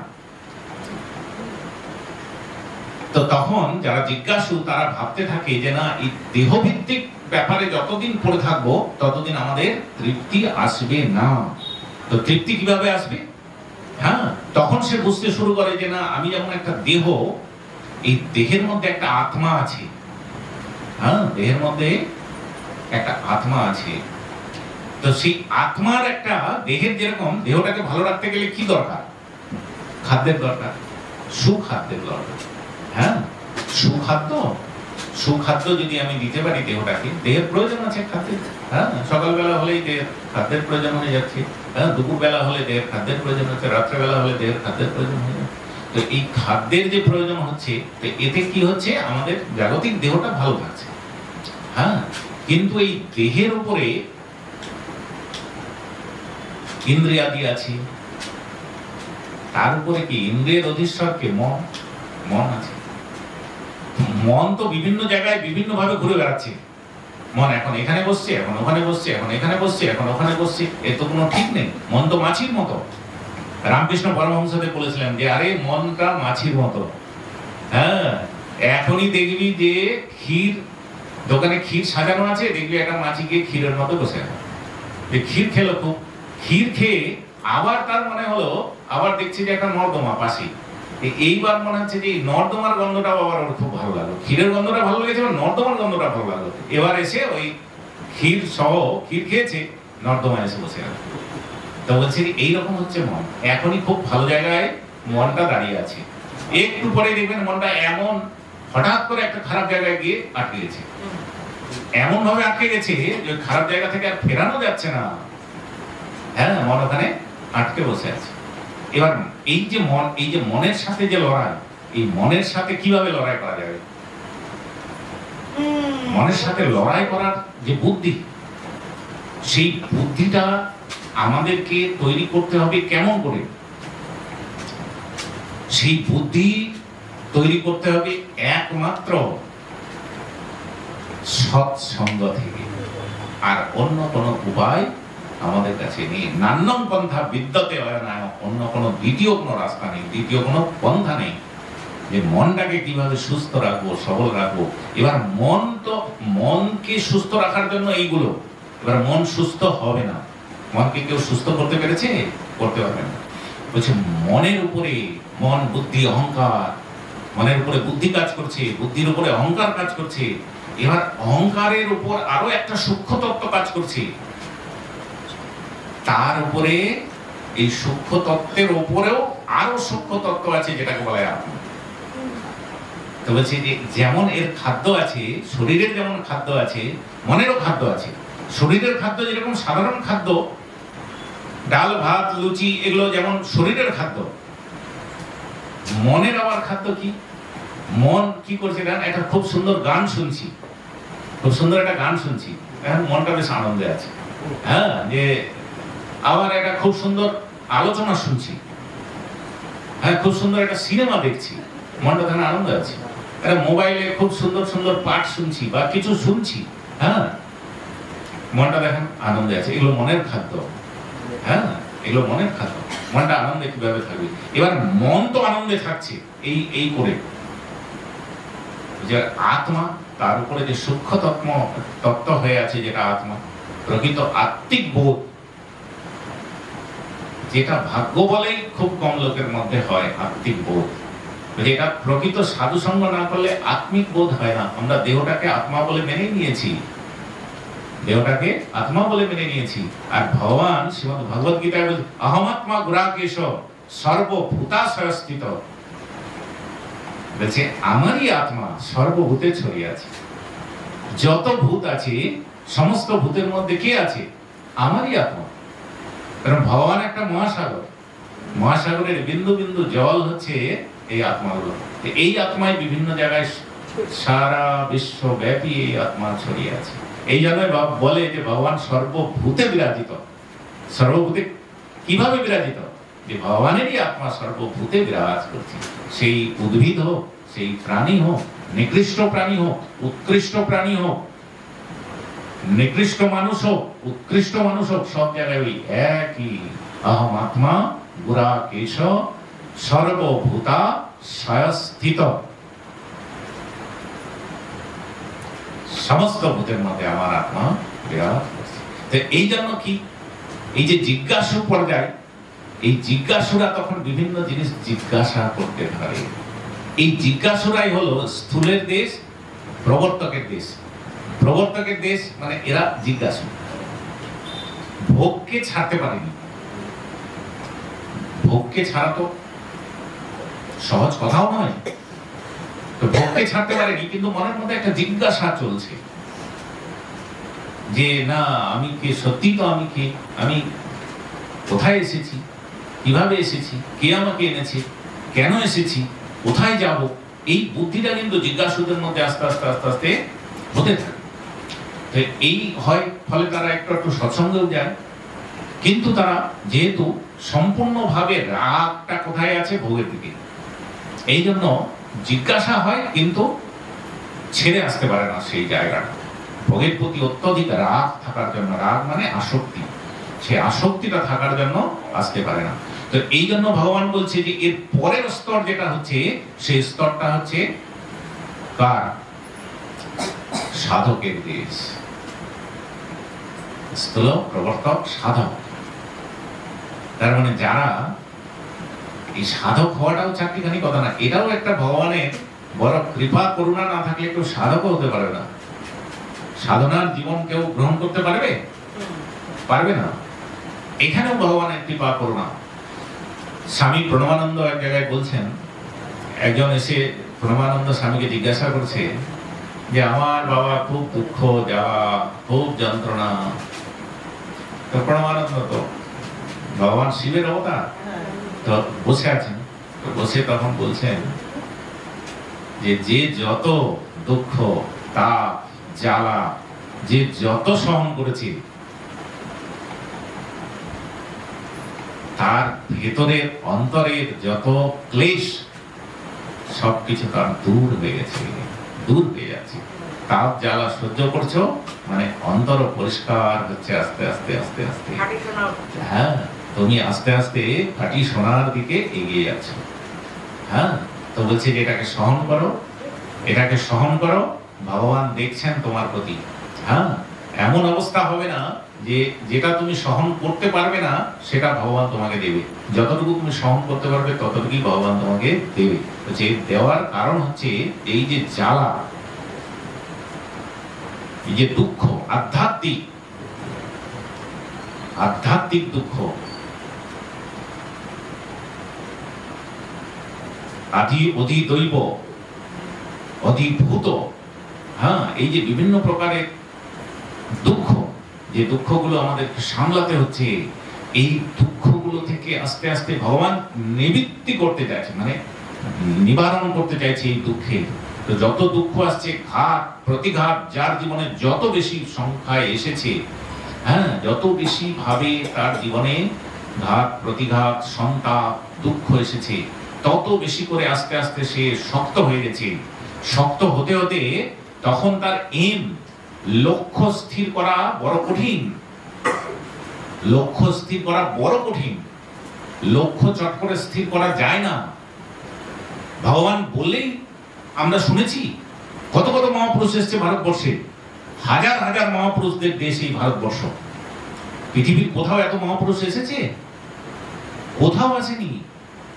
তো তখন যারা জিজ্ঞাসু তারা ভাবতে থাকে যে না, এই দেহভিত্তিক ব্যাপারে যতদিন পড়ে থাকবো ততদিন আমাদের তৃপ্তি আসবে না। তো তৃপ্তি কিভাবে আসবে? হ্যাঁ, তখন সে বুঝতে শুরু করে যে না, আমি যেমন একটা দেহ, এই দেহের মধ্যে একটা আত্মা আছে। হ্যাঁ, দেহের মধ্যে একটা আত্মা আছে। তো সেই আত্মার একটা, দেহের যেরকম দেহটাকে ভালো রাখতে গেলে কি দরকার? খাদ্যের দরকার, সুখাদ্যের দরকার। হ্যাঁ, সুখাদ্য যদি আমি দিতে পারি দেহটাকে, দেহের প্রয়োজন আছে খাদ্যের। হ্যাঁ, সকালবেলা হলেই দেহের খাদ্যের প্রয়োজন হয়ে যাচ্ছে, হ্যাঁ, দুপুরবেলা হলে দেহের খাদ্যের প্রয়োজন হচ্ছে, রাত্রেবেলা হলে দেহের খাদ্যের প্রয়োজন হয়ে যাচ্ছে। তো এই খাদ্যের যে প্রয়োজন হচ্ছে, তো এতে কি হচ্ছে, আমাদের জাগতিক দেহটা ভালো থাকছে। হ্যাঁ, কিন্তু এই দেহের উপরে ইন্দ্রিয়াদি আছে, তার উপরে কি ইন্দ্রিয়ের অধীশ্বরকে মন আছে। মন তো বিভিন্ন জায়গায় বিভিন্ন ভাবে ঘুরে বেড়াচ্ছে। মন এখন এখানে বসছে, এখন ওখানে বসছে, এখন এখানে বসছে, এখন ওখানে বসছে, এর তো কোনো ঠিক নেই। মন তো মাছির মতো। রামকৃষ্ণ পরমহংসদেব বলেছিলেন যে আরে মনটা মাছির মতো। হ্যাঁ, এখনই দেখবি যে দোকানে ক্ষীর সাজানো আছে, দেখবি একটা মাছি গিয়ে ক্ষীরের মতো বসে আছে। ক্ষীর খেলো, খুব ক্ষীর খেয়ে আবার তার মনে হলো, আবার দেখছি যে একটা নর্দমা পাশে। এইবার মনে হচ্ছে যে নর্দমার গন্ধটাও আবার ওর খুব ভালো লাগলো, ক্ষীরের গন্ধটা ভালো লেগেছে, নর্দমার গন্ধটা ভালো লাগলো। এবার এসে ওই ক্ষীর খেয়েছে, নর্দমা এসে বসে গেল। তো বলছি এইরকম হচ্ছে মন। এখনই খুব ভালো জায়গায় মনটা দাঁড়িয়ে আছে, একটু পরে দেখবেন মনটা এমন হঠাৎ করে একটা খারাপ জায়গায় গিয়ে আটকে গেছে। এমন ভাবে আটকে গেছে যে খারাপ জায়গা থেকে আর ফেরানো যাচ্ছে না। হ্যাঁ, মন ওখানে আটকে বসে আছে। এবার এই যে মনের সাথে যে লড়াই, এই মনের সাথে কিভাবে লড়াই করা যাবে? মনের সাথে লড়াই করার যে বুদ্ধি, সেই বুদ্ধিটা আমাদেরকে তৈরি করতে হবে কেমন করে? সেই বুদ্ধি তৈরি করতে হবে একমাত্র সৎসঙ্গ থেকে। আর অন্য কোনো উপায় আমাদের কাছে নেই। নান্যম পন্থা বিদ্যতে অয়নায়, অন্য কোনো দ্বিতীয় কোনো রাস্তা নেই, দ্বিতীয় কোনো পন্থা নেই যে মনটাকে কিভাবে সুস্থ রাখবো, সবল রাখবো। এবার মনকে সুস্থ রাখার জন্য এইগুলো, এবার মন সুস্থ হবে না। মনকে কেউ সুস্থ করতে পেরেছে? করতে পারবে না। বলছে মনের উপরে, মন, বুদ্ধি, অহংকার, মনের উপরে বুদ্ধি কাজ করছে, বুদ্ধির উপরে অহংকার কাজ করছে। এবার অহংকারের উপর আরো একটা সূক্ষ্ম তত্ত্ব কাজ করছে, তার উপরে এই সূক্ষ্ম তত্ত্বের উপরেও আরো সূক্ষ্ম তত্ত্ব আছে, যেটাকে বলা হয় আত্মা। তো বলছি যে যেমন এর খাদ্য আছে, শরীরের যেমন খাদ্য আছে, মনেরও খাদ্য আছে। শরীরের খাদ্য যেরকম সাধারণ খাদ্য, ডাল, ভাত, লুচি, এগুলো যেমন শরীরের খাদ্য, মনের আবার খাদ্য কি? মন কি করছে? একটা খুব সুন্দর গান শুনছি, খুব সুন্দর একটা গান শুনছি, এখন মনটা বেশ আনন্দে আছে। হ্যাঁ, যে আবার একটা খুব সুন্দর আলোচনা শুনছি, হ্যাঁ, খুব সুন্দর একটা সিনেমা দেখছি, মনটা তাহলে আনন্দ আছে। মোবাইলে খুব সুন্দর সুন্দর পাঠ শুনছি বা কিছু শুনছি, হ্যাঁ, মনটা দেখেন আনন্দে আছে, এগুলো মনের খাদ্য। হ্যাঁ, এগুলো মনের খাদ্য। মনটা আনন্দে কিভাবে থাকবে? এবার মন তো আনন্দে থাকছে এই করে যে আত্মা, তার উপরে যে সূক্ষ্ম তত্ত্ব হয়ে আছে যেটা আত্মা, প্রকৃত আত্মিক বোধ, যেটা ভাগ্য বলেই খুব কম লোকের মধ্যে হয় আত্মিক বোধ। যেটা প্রকৃত সাধু সঙ্গ না করলে আত্মিক বোধ হয় না। আমরা দেহটাকে আত্মা বলে মেনে নিয়েছি, দেহটাকে আত্মা বলে মেনে নিয়েছি। আর ভগবান শ্রীমদ্ ভগবত গীতায় বলছে অহমাত্মা গুরাকেশ সর্বভূতাশয় স্থিত, বলছে আমারই আত্মা সর্বভূতে ছড়িয়ে আছে। যত ভূত আছে সমস্ত ভূতের মধ্যে কে আছে? আমারই আত্মা। কারণ ভগবান একটা মহাসাগর, মহাসাগরের বিন্দু বিন্দু জল হচ্ছে এই আত্মাগুলো। এই আত্মায় বিভিন্ন জায়গায় সারা বিশ্বব্যাপী এই আত্মা ছড়িয়ে আছে। এই জন্য বলে যে ভগবান সর্বভূতে বিরাজিত। সর্বভূতে কিভাবে বিরাজিত? যে ভগবানেরই আত্মা সর্বভূতে বিরাজ করছে। সেই উদ্ভিদ হোক, সেই প্রাণী হোক, নিকৃষ্ট প্রাণী হোক, উৎকৃষ্ট প্রাণী হোক, নিকৃষ্ট মানুষ হোক, উৎকৃষ্ট মানুষ হোক, সব জায়গায় ওই একই অহম আত্মা গুরাকেশ সর্বভূতা স্থিত। সমস্ত ভূতের মধ্যে আমার আত্মা বিরাজ করছে। তো এই জন্য কি, এই যে জিজ্ঞাসু পর্যায়, এই জিজ্ঞাসুরা তখন বিভিন্ন জিনিস জিজ্ঞাসা করতে পারে। এই জিজ্ঞাসুরাই হলো স্থূলের দেশ, প্রবর্তকের দেশ। প্রবর্তকের দেশ মানে এরা জিজ্ঞাসু, ভোগকে ছাড়তে পারেনি। ভোগকে ছাড়া তো সহজ কথাও নয়। তো ভোগকে ছাড়তে পারেনি, কিন্তু মনের মধ্যে একটা জিজ্ঞাসা চলছে যে না আমি কে, সত্যি তো আমি কে, আমি কোথায় এসেছি, কিভাবে এসেছি, কে আমাকে এনেছে, কেন এসেছি, কোথায় যাব। এই বুদ্ধিটা কিন্তু জিজ্ঞাসুদের মধ্যে আস্তে আস্তে আস্তে আস্তে হতে থাকে। তো এই হয়, ফলে তারা একটু একটু সৎসঙ্গেও যায়, কিন্তু তারা যেহেতু সম্পূর্ণভাবে রাগটা কোথায় আছে, ভোগের দিকে, এই জন্য জিজ্ঞাসা হয় কিন্তু ছেড়ে আসতে পারে না সেই জায়গাটা। ভোগের প্রতি অত্যধিক রাগ থাকার জন্য, রাগ মানে আসক্তি, সেই আসক্তিটা থাকার জন্য আসতে পারে না। তো এই জন্য ভগবান বলছে যে এর পরের স্তর যেটা হচ্ছে, সেই স্তরটা হচ্ছে কার? সাধকের দেশ। স্থূল, প্রবর্তক, সাধক। তার মানে যারা এই সাধক হওয়াটাও চাকরিখানি কথা না, এটাও একটা ভগবানের বড় কৃপা করুণা। না থাকলে কেউ সাধকও হতে পারবে না। সাধনার জীবন কেউ গ্রহণ করতে পারবে? পারবে না। এখানেও ভগবানের কৃপা করুণা। স্বামী প্রণবানন্দ এক জায়গায় বলছেন, একজন এসে প্রণবানন্দ স্বামীকে জিজ্ঞাসা করছে যে আমার বাবা খুব দুঃখ, যাওয়া খুব যন্ত্রণা। তো প্রণবানন্দ তো ভগবান শিবের অবতার, তো বসে আছেন। তো বসে তখন বলছেন যে যে যত দুঃখ, তাপ, জ্বালা যে যত সহন করেছে, তার ভেতরের অন্তরের যত ক্লেশ সবকিছু তার দূর হয়ে গেছে, দূর হয়ে যাচ্ছে। তাপ জ্বালা সহ্য করছো মানে অন্তর পরিষ্কার হচ্ছে আস্তে আস্তে আস্তে আস্তে। হ্যাঁ, তুমি আস্তে আস্তে খাঁটি সোনার দিকে এগিয়ে যাচ্ছ। হ্যাঁ, তো বলছে যে এটাকে সহন করো, এটাকে সহন করো, ভগবান দেখছেন তোমার প্রতি। হ্যাঁ, এমন অবস্থা হবে না যে যেটা তুমি সহন করতে পারবে না সেটা ভগবান তোমাকে দেবে। যতটুকু তুমি সহন করতে পারবে ততটুকুই ভগবান তোমাকে দেবে। যে দেওয়ার কারণ হচ্ছে এই যে জ্বালা, এই যে দুঃখ, আধ্যাত্মিক দুঃখ, অধিদৈব, অধিভূত। হ্যাঁ, এই যে বিভিন্ন প্রকারের দুঃখ, যে দুঃখগুলো আমাদেরকে সামলাতে হচ্ছে, এই দুঃখগুলো থেকে আস্তে আস্তে ভগবান নিবৃত্তি করতে চাইছে, মানে নিবারণ করতে চাইছে এই দুঃখে। তো যত দুঃখ আসছে, ঘাত প্রতিঘাত যার জীবনে যত বেশি সংখ্যায় এসেছে, হ্যাঁ, যত বেশি ভাবে তার জীবনে ঘাত প্রতিঘাত সন্তাপ দুঃখ এসেছে, তত বেশি করে আস্তে আস্তে সে শক্ত হয়ে গেছে। শক্ত হতে হতে তখন তার এম, লক্ষ্য স্থির করা বড় কঠিন। লক্ষ্য স্থির করা বড় কঠিন। লক্ষ্য চট করে স্থির করা যায় না। ভগবান বললেই আমরা শুনেছি কত কত মহাপুরুষ এসছে ভারতবর্ষে, হাজার হাজার মহাপুরুষদের দেশ এই ভারতবর্ষ। পৃথিবীর কোথাও এত মহাপুরুষ এসেছে? কোথাও আসেনি।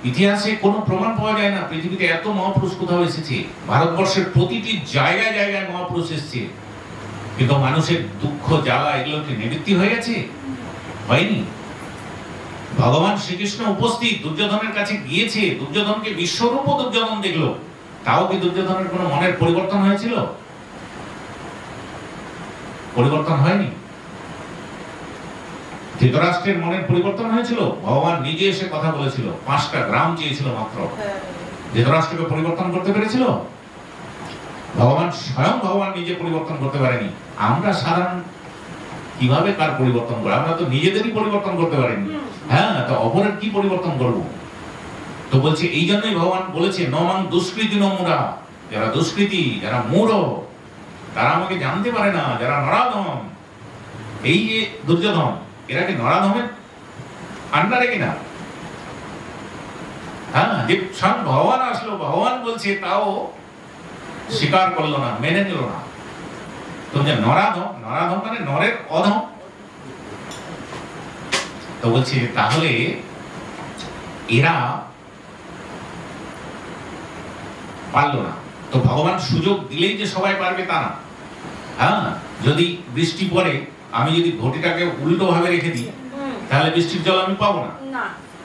ইতিহাসে কোনো প্রমাণ পাওয়া যায় না পৃথিবীতে এত মহাপুরুষ কোথাও এসেছে। ভারতবর্ষের প্রতিটি জায়গায় জায়গায় মহাপুরুষ এসছে, কিন্তু মানুষের দুঃখ জ্বালা এগুলো কি নিবৃত্তি হয়ে গেছে? হয়নি। ভগবান শ্রীকৃষ্ণ উপস্থিত দুর্যোধনের কাছে গিয়েছে, দুর্যোধনকে বিশ্বরূপ দুর্যোধন দেখলো, তাও কি দুর্যোধনের কোনো মনের পরিবর্তন হয়েছিল? পরিবর্তন হয়নি। ধৃতরাষ্ট্রের মনের পরিবর্তন হয়েছিল? ভগবান নিজে এসে কথা বলেছিল, 5টা গ্রাম চেয়েছিল মাত্র। ধৃতরাষ্ট্রকে পরিবর্তন করতে পেরেছিল? ভগবান নিজে পরিবর্তন করতে পারেনি। আমরা সাধারণ কিভাবে কার পরিবর্তন করব? আমরা তো নিজেদেরই পরিবর্তন করতে পারিনি। হ্যাঁ, তো অপরের কি পরিবর্তন করব? তো বলছে এই জন্যই ভগবান বলেছে নমাং দুষ্কৃতি নমুরা, যারা দুষ্কৃতি, যারা মূঢ়, তারা আমাকে জানতে পারে না, যারা নরাধম। এই যে দুর্যোধন, এরা কি নরাধমের আন্ডারে কিনা? হ্যাঁ, যে স্বয়ং ভগবান আসলো, ভগবান বলছে, তাও স্বীকার করলো না, মেনে নিল না। তো যে নরাধম, নরাধম মানে নরের অধম। তো বলছি তাহলে এরা পারলো না। তো ভগবান সুযোগ দিলেই যে সবাই পারবে তা না। হ্যাঁ, যদি বৃষ্টি পড়ে, আমি যদি ঘটিটাকে উল্টো ভাবে রেখে দিই, তাহলে বৃষ্টির জল আমি পাবো না।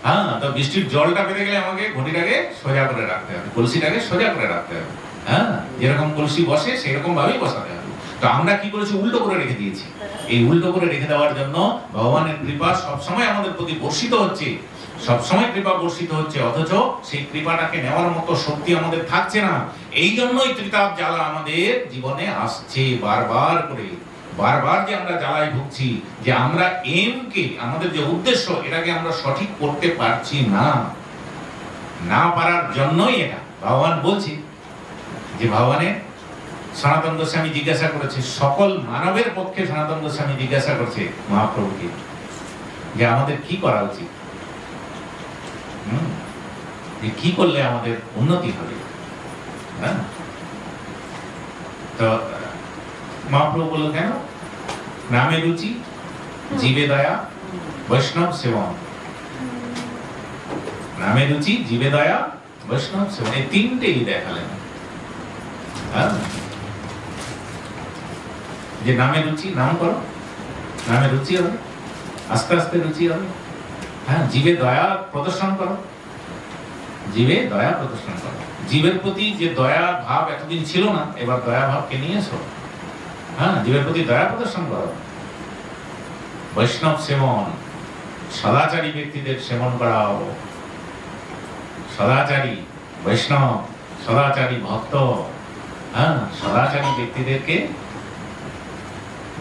হ্যাঁ, তো বৃষ্টির জলটা পেতে গেলে আমাকে ঘটিটাকে সোজা করে রাখতে হবে, কলসিটাকে সোজা করে রাখতে হবে। হ্যাঁ, যেরকম কলসি বসে সেরকম ভাবেই বসাতে হবে। তো আমরা কি করেছি? উল্টো করে রেখে দিয়েছি। এই উল্টো করে রেখে দেওয়ার জন্য ভগবানের কৃপা সবসময় আমাদের প্রতি বর্ষিত হচ্ছে, সবসময় কৃপা বর্ষিত হচ্ছে, অথচ সেই কৃপাটাকে নেওয়ার মতো শক্তি আমাদের থাকছে না। এই জন্যই ত্রিতাপ জ্বালা আমাদের জীবনে আসছে বারবার করে। বারবার যে আমরা জ্বালায় ভুগছি, যে আমরা এমকে, আমাদের যে উদ্দেশ্য, এটাকে আমরা সঠিক করতে পারছি না। না পারার জন্যই এটা ভগবান বলছে। যে ভগবানের সনাতন গোস্বামী জিজ্ঞাসা করেছে, সকল মানবের পক্ষে সনাতন গোস্বামী জিজ্ঞাসা করছে মহাপ্রভুকে যে আমাদের কি করা উচিত, যে কি করলে আমাদের উন্নতি হবে। হ্যাঁ, তো মহাপ্রভু বলল, কেন? নামে রুচি, জীবে দয়া, বৈষ্ণব সেবন। নামে রুচি, জীবে দয়া, বৈষ্ণব সেবন, এই তিনটেই দেখালেন। হ্যাঁ, যে নামে রুচি, নাম করো, নামে রুচি হবে, আস্তে আস্তে রুচি হবে। হ্যাঁ, জীবে দয়া প্রদর্শন করো, জীবে দয়া প্রদর্শন করো। জীবের প্রতি যে দয়া ভাব এতদিন ছিল না, এবার দয়া ভাবকে নিয়ে এসো। হ্যাঁ, জীবের প্রতি দয়া প্রদর্শন করো। বৈষ্ণব সেবন, সদাচারী ব্যক্তিদের সেবন করাও। সদাচারী বৈষ্ণব, সদাচারী ভক্ত, হ্যাঁ, সদাচারী ব্যক্তিদেরকে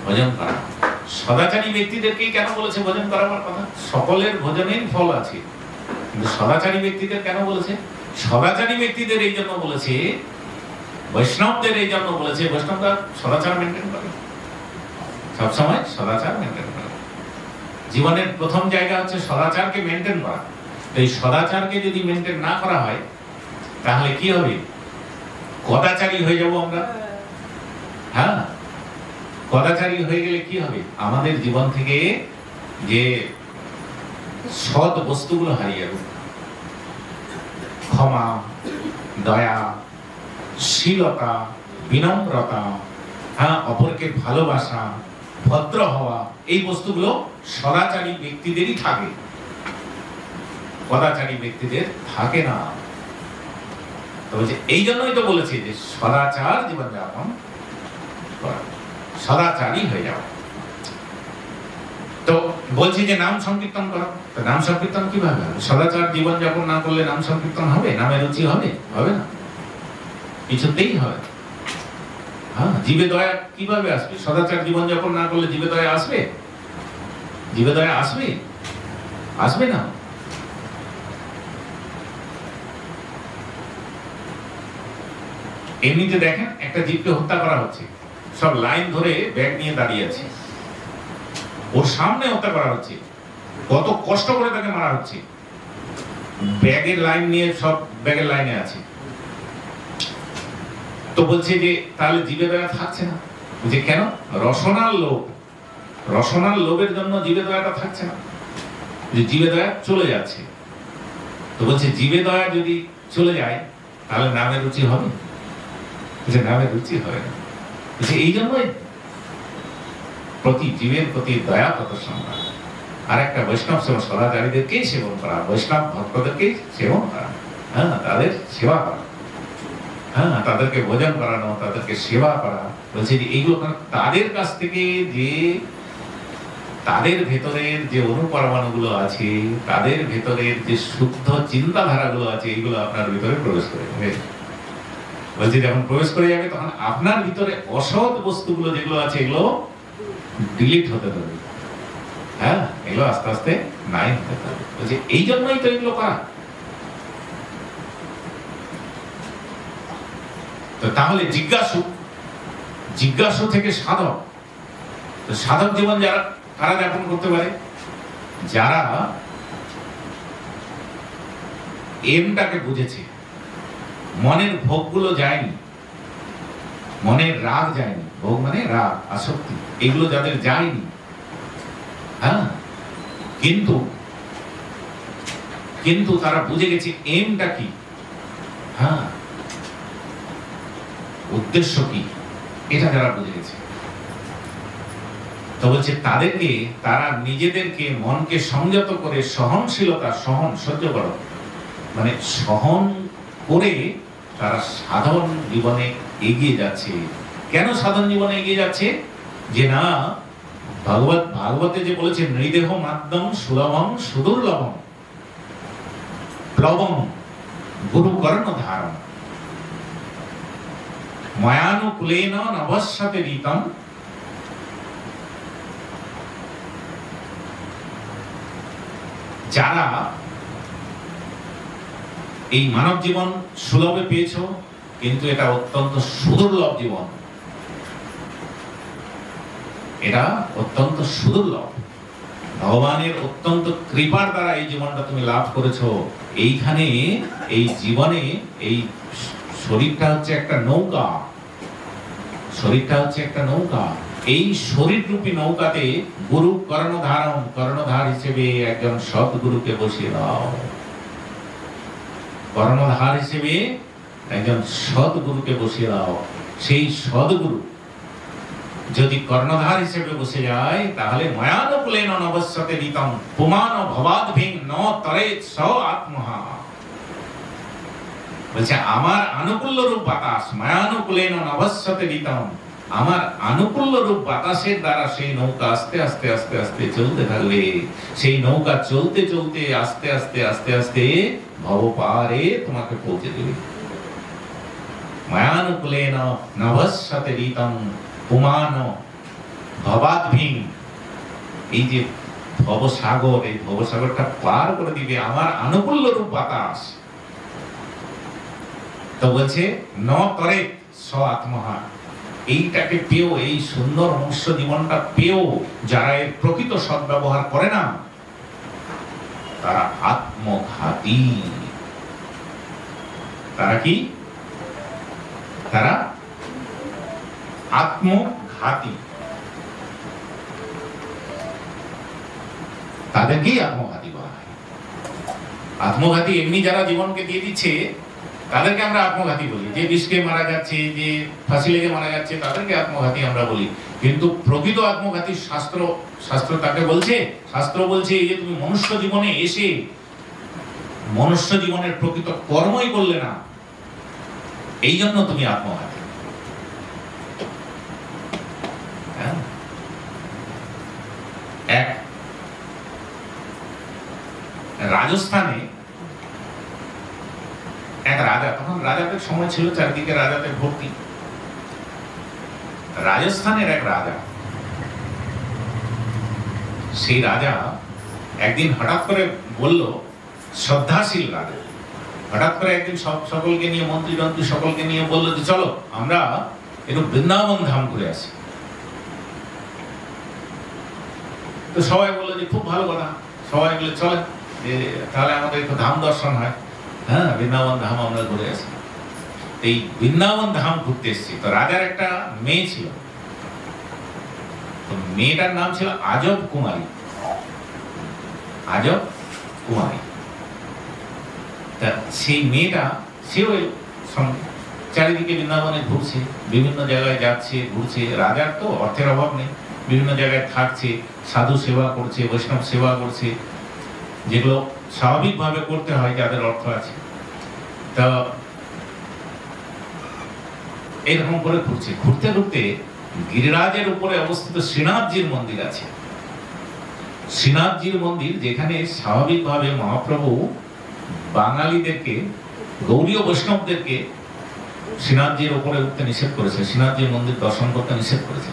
ভোজন করা। সদাচারী ব্যক্তিদেরকে কেন বলেছে ভোজন করার কথা? সকলের ভোজনের ফল আছে, কিন্তু সদাচারী ব্যক্তিদের কেন বলেছে? সদাচারী ব্যক্তিদের এই জন্য বলেছে, বৈষ্ণবদের এই জন্য বলেছে, বৈষ্ণবরা সদাচার মেনটেন করে, সবসময় সদাচার মেনটেন করে। জীবনের প্রথম জায়গা হচ্ছে সদাচারকে মেনটেন করা। এই সদাচারকে যদি মেনটেন না করা হয়, তাহলে কি হবে? কদাচারী হয়ে যাব আমরা। হ্যাঁ, কদাচারী হয়ে গেলে কি হবে? আমাদের জীবন থেকে যে সৎ বস্তুগুলো হারিয়ে যাবে। ক্ষমা, দয়া, শীলতা, বিনম্রতা, হ্যাঁ, অপরকে ভালোবাসা, ভদ্র হওয়া, এই বস্তুগুলো সদাচারী ব্যক্তিদেরই থাকে, কদাচারী ব্যক্তিদের থাকে না। তো বলছে এই জন্যই তো বলেছে যে সদাচার জীবনযাপন করা, সদাচারী হয়ে যাও। তো বলছি যে নাম সংকীর্তন করো। তো নাম সংকীর্তন কিভাবে হবে? সদাচার জীবনযাপন না করলে নাম সংকীর্তন হবে? নামে রুচি হবে? হবে না, কিছুতেই হবে। হ্যাঁ, জীবে দয়া কিভাবে আসবে? সদাচার জীবনযাপন না করলে জীবে দয়া আসবে? জীবে দয়া আসবে? আসবে না। এমনিতে দেখেন একটা জীবকে হত্যা করা হচ্ছে, সব লাইন ধরে ব্যাগ নিয়ে দাঁড়িয়ে আছে, ওর সামনে হত্যা করা হচ্ছে, কত কষ্ট করে তাকে মারা হচ্ছে, ব্যাগের লাইন নিয়ে সব ব্যাগের লাইনে আছে। তো বলছে যে তাহলে জীবে দয়া থাকছে না। যে কেন? রসনার লোভ, রসনার লোভের জন্য জীবে দয়াটা থাকছে না, যে জীবে দয়া চলে যাচ্ছে। তো বলছে জীবে দয়া যদি চলে যায় তাহলে নামের রুচি হবে? যে নামের রুচি হবে না। যে এই জন্যই প্রতি জীবের প্রতি দয়া প্রদর্শন করা, আর একটা বৈষ্ণব সেবা সদাচারীদেরকে সেবন করা, বৈষ্ণব ভক্তদেরকে সেবন করা, হ্যাঁ, তাদের সেবা করা, হ্যাঁ, তাদেরকে ভোজন করানো, তাদেরকে সেবা করা। বলছে যে এইগুলো তাদের কাছ থেকে যে তাদের ভেতরের যে অনুপরমাণুগুলো আছে, তাদের ভেতরের যে শুদ্ধ চিন্তাধারাগুলো আছে, এইগুলো আপনার ভিতরে প্রবেশ করে যাবে। বলছে যখন প্রবেশ করে যাবে তখন আপনার ভিতরে অসৎ বস্তুগুলো যেগুলো আছে এগুলো ডিলিট হতে থাকবে, হ্যাঁ, এগুলো আস্তে আস্তে নাই হতে থাকবে। বলছে এই জন্যই তো এগুলো করা। তো তাহলে জিজ্ঞাসু থেকে সাধক, তো সাধক জীবন যারা কারা যাপন করতে পারে? যারা এমটাকে বুঝেছে, মনের ভোগগুলো যায়নি, মনের রাগ যায়নি, ভোগ মানে রাগ, আসক্তি, এগুলো যাদের যায়নি, হ্যাঁ, কিন্তু তারা বুঝে গেছে এমটা কি, হ্যাঁ, উদ্দেশ্য কি, এটা যারা বুঝে গেছে। তো বলছে তারা নিজেদেরকে মনকে সংযত করে সহনশীলতা, সহ্য করো, মানে সহন করে তারা সাধন জীবনে এগিয়ে যাচ্ছে। কেন সাধন জীবনে এগিয়ে যাচ্ছে? যে না, ভাগবতে যে বলেছে নৃদেহ মাধ্যম সুলভম সুদুর্লভম প্লবম গুরু কর্ণ ধারণ ময়ানুকুলেন নভস্যতে রীতম। যারা এই মানব জীবন সুলভে পেয়েছ, কিন্তু এটা অত্যন্ত সুদুর্লভ জীবন, এটা অত্যন্ত সুদুর্লভ, ভগবানের অত্যন্ত কৃপার দ্বারা এই জীবনটা তুমি লাভ করেছো। এইখানে এই জীবনে এই শরীরটা হচ্ছে একটা নৌকা, শরীরটা হচ্ছে একটা নৌকা। এই শরীর রূপী নৌকাতে গুরু কর্ণধার হিসেবে একজন সৎগুরুকে বসিয়ে দাও। কর্ণধার হিসেবে একজন সৎগুরুকে বসিয়ে দাও। সেই সৎগুরু যদি কর্ণধার হিসেবে বসে যায় তাহলে ময়ানুকুলেন নভস্যতে রীতম পুমান ভবাদ্ভিং ন তরেৎ স আত্মহা। বলছে আমার আনুকূল্য রূপ বাতাস, মায়ানুকুলেন নভস্যতে রীতম, আমার আনুকূল্য রূপ বাতাসের দ্বারা সেই নৌকা আস্তে আস্তে আস্তে আস্তে চলতে থাকবে। সেই নৌকা চলতে চলতে আস্তে আস্তে আস্তে আস্তে ভবপারে তোমাকে পৌঁছে দেবে। মায়ানুকুলেন নভস্যতে রীতম পুমান ভবাদ্ভিং, এই যে ভবসাগর, এই ভবসাগরটা পার করে দিবে আমার আনুকূল্য রূপ বাতাস। তো বলছে ন তরে স আত্মহা, এইটাকে পেও, এই সুন্দর মনুষ্য জীবনটা পেও, যারা এর প্রকৃত সদ্ব্যবহার করে না তারা আত্মঘাতী। তারা কি? তারা আত্মঘাতী, তাদেরকেই আত্মঘাতী বলা হয়। আত্মঘাতী এমনি যারা জীবনকে দিয়ে দিচ্ছে তাদেরকে আমরা আত্মঘাতী বলি। যে বিষকে মারা যাচ্ছে, যে ফাঁসি লেগে মারা যাচ্ছে, তাদেরকে আত্মঘাতী আমরা বলি। কিন্তু প্রকৃত আত্মঘাতী শাস্ত্র তাকে বলছে, শাস্ত্র বলছে এই যে তুমি মনুষ্য জীবনে এসে মনুষ্য জীবনের প্রকৃত কর্মই করলে না, এই জন্য তুমি আত্মঘাতী। এক রাজস্থানে এক রাজা, তখন রাজাদের সময় ছিল, চারিদিকে রাজাদের ভর্তি। রাজস্থানের এক রাজা, সেই রাজা একদিন হঠাৎ করে বলল, শ্রদ্ধাশীল রাজা, হঠাৎ করে একদিন সকলকে নিয়ে, মন্ত্রী টন্ত্রী সকলকে নিয়ে বললো যে চলো আমরা একটু বৃন্দাবন ধাম ঘুরে আসি। তো সবাই বললো যে খুব ভালো কথা, সবাই বলে চলে যে তাহলে আমাদের একটু ধাম দর্শন হয়, হ্যাঁ বৃন্দাবন ধাম আমরা ঘুরে আসি। এই বৃন্দাবন ধাম ঘুরতে এসেছি। তো রাজার একটা মেয়ে ছিল, তো মেয়েটার নাম ছিল আজব কুমারী। আজব কুমারী। তা সেই মেয়েটা সেও চারিদিকে বৃন্দাবনে ঘুরছে, বিভিন্ন জায়গায় যাচ্ছে, ঘুরছে। রাজার তো অর্থের অভাব নেই, বিভিন্ন জায়গায় থাকছে, সাধু সেবা করছে, বৈষ্ণব সেবা করছে, যেগুলো স্বাভাবিকভাবে করতে হয় যাদের অর্থ আছে। তা এরকম করে ঘুরছে। ঘুরতে ঘুরতে গিরিরাজের উপরে অবস্থিত শ্রীনাথজির মন্দির আছে। শ্রীনাথজির মন্দির, যেখানে স্বাভাবিকভাবে মহাপ্রভু বাঙালিদেরকে, গৌড়ীয় বৈষ্ণবদেরকে শ্রীনাথজির উপরে উঠতে নিষেধ করেছে, শ্রীনাথজির মন্দির দর্শন করতে নিষেধ করেছে।